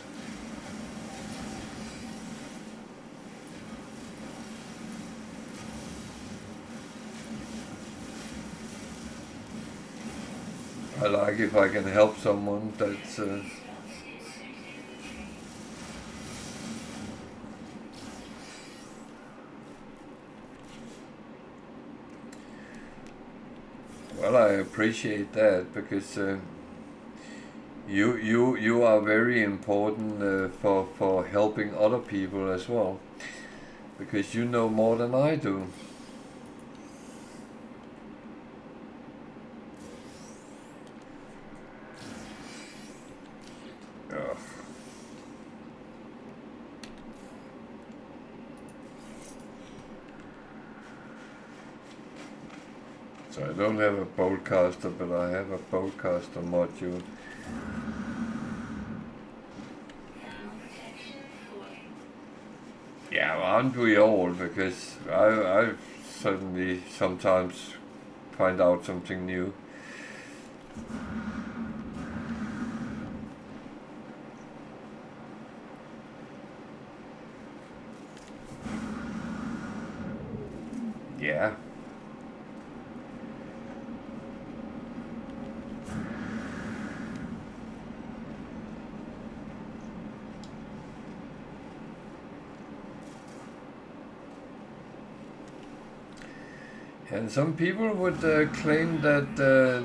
I like if I can help someone. That's well, I appreciate that because you are very important for helping other people as well, because you know more than I do. Ugh. So I don't have a podcaster, but I have a podcaster module. Yeah, aren't we all? Because I certainly sometimes find out something new. Yeah. And some people would claim that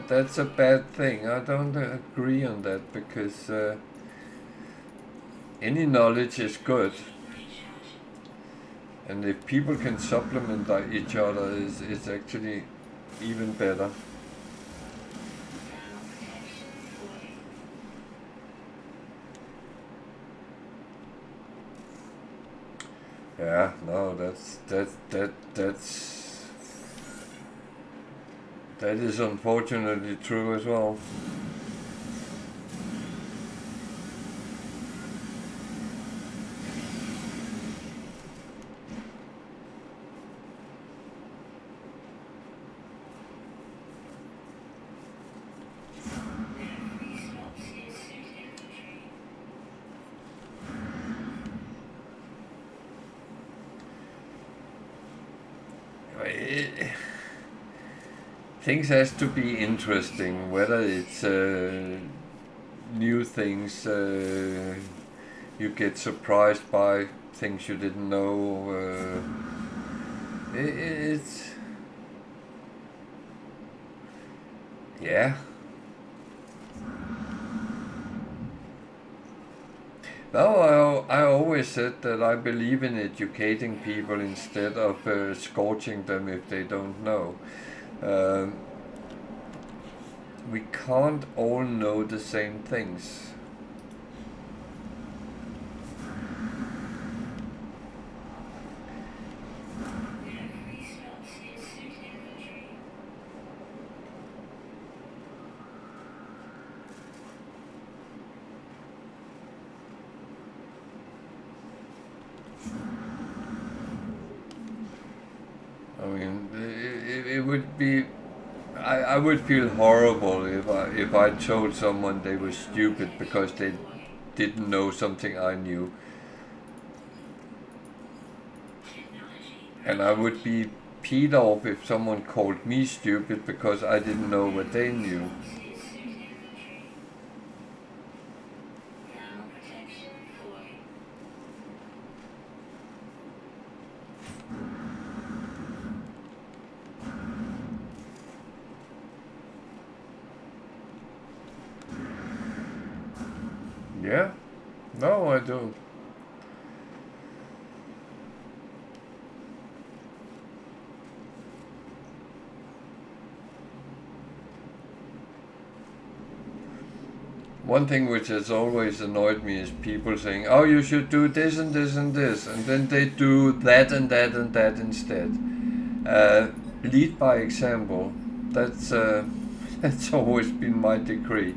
that's a bad thing. I don't agree on that because any knowledge is good, and if people can supplement each other, is actually even better. Yeah, no, that is unfortunately true as well. Things has to be interesting, whether it's new things you get surprised by, things you didn't know. It's yeah. No, I always said that I believe in educating people instead of scorching them if they don't know. Um, we can't all know the same things. I mean, it would be. I would feel horrible if I told someone they were stupid because they didn't know something I knew, and I would be peed off if someone called me stupid because I didn't know what they knew. Yeah, no, I don't. One thing which has always annoyed me is people saying, "Oh, you should do this and this and this," and then they do that and that and that instead. Lead by example. That's that's always been my decree.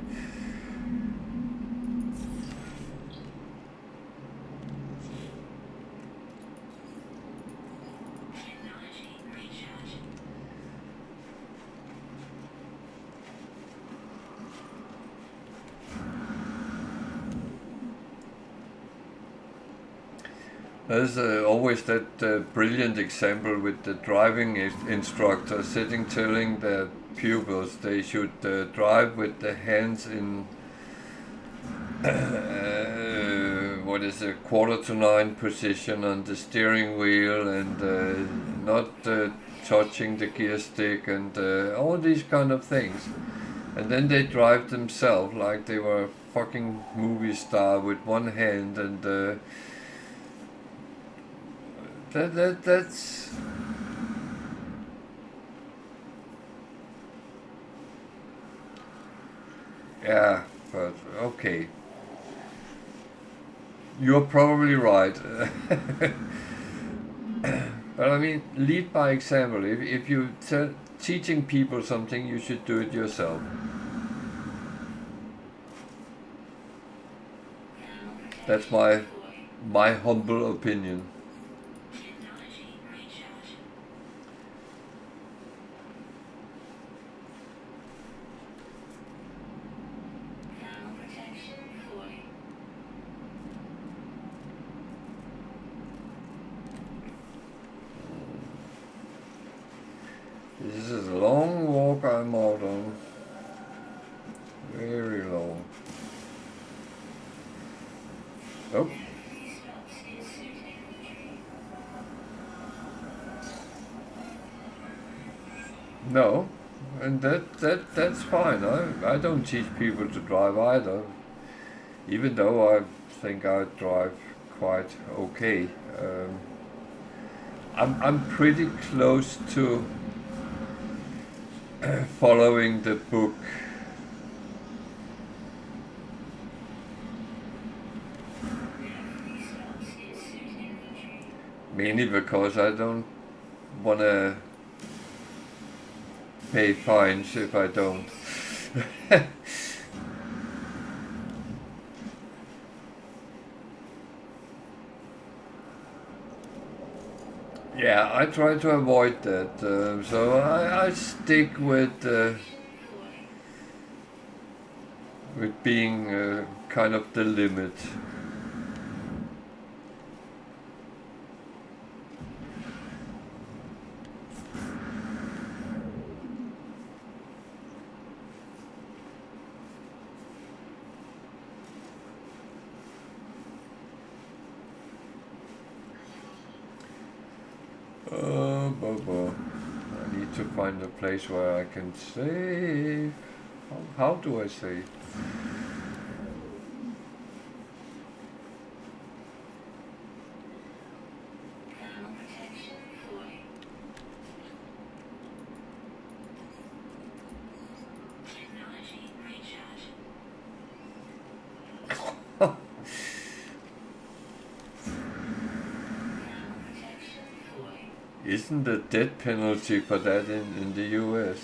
There's always that brilliant example with the driving instructor sitting telling the pupils they should drive with the hands in what is a 8:45 position on the steering wheel and not touching the gear stick and all these kind of things. And then they drive themselves like they were a fucking movie star with one hand and that's yeah, but okay. You're probably right. But I mean, lead by example. If you teaching people something, you should do it yourself. That's my humble opinion. Oh, no, and that's fine. I don't teach people to drive either, even though I think I drive quite okay. I'm pretty close to following the book. Mainly because I don't want to pay fines if I don't. Yeah, I try to avoid that. So I stick with being kind of the limit. I need to find a place where I can save. How do I save? Panel protection 40. Technology recharge. Panel protection 40. Isn't the death penalty for that in the US?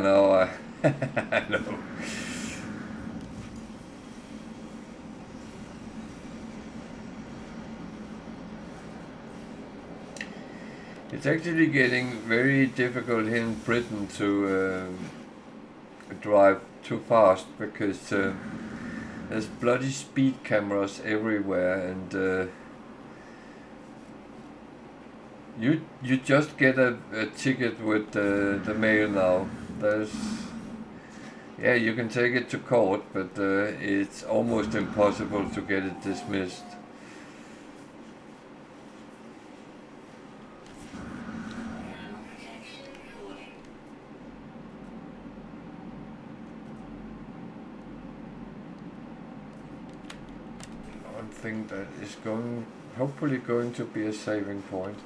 No, I know. It's actually getting very difficult here in Britain to drive too fast because there's bloody speed cameras everywhere, and you just get a ticket with the mail now. Yeah, you can take it to court, but it's almost impossible to get it dismissed. Panel protection 40. One thing that is hopefully going to be a saving point.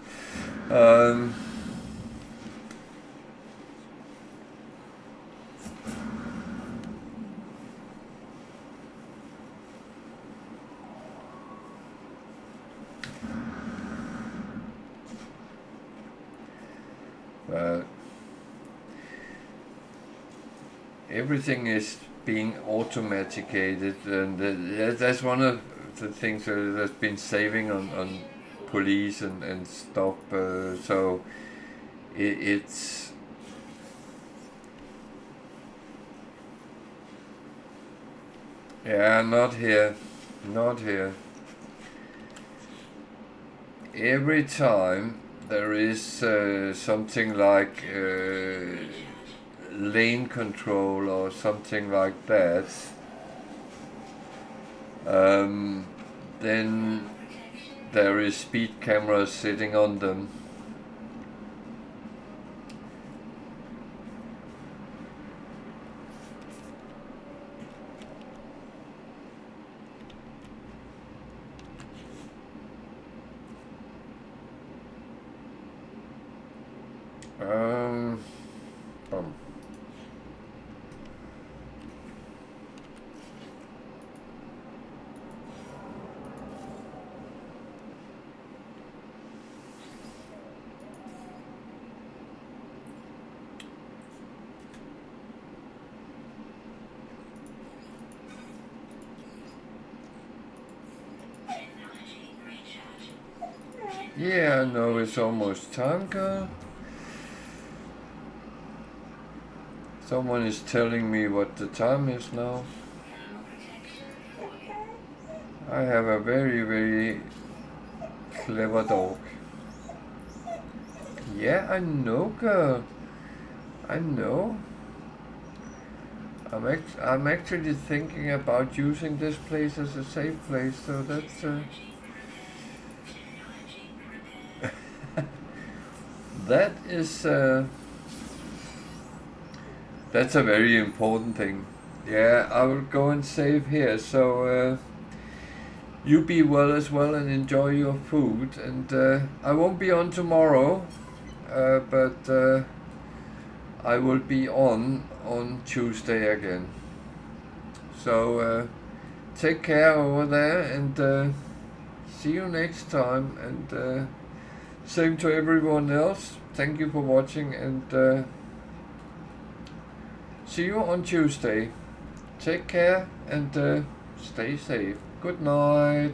Everything is being automaticated, and that's one of the things that's been saving on police and stuff. So it's yeah, not here, not here. Every time there is something like lane control or something like that, then there is speed cameras sitting on them. Um, Technology recharge. yeah, I know it's almost time, girl. Someone is telling me what the time is now. Thermal protection fully. I have a very, very clever dog. Yeah, I know, girl. I know. I'm actually thinking about using this place as a safe place, so that's Technology repair. that is that's a very important thing. Yeah, I will go and save here. So you be well as well and enjoy your food. And I won't be on tomorrow, but I will be on Tuesday again. So take care over there and see you next time. And same to everyone else. Thank you for watching and see you on Tuesday. Take care and stay safe. Good night.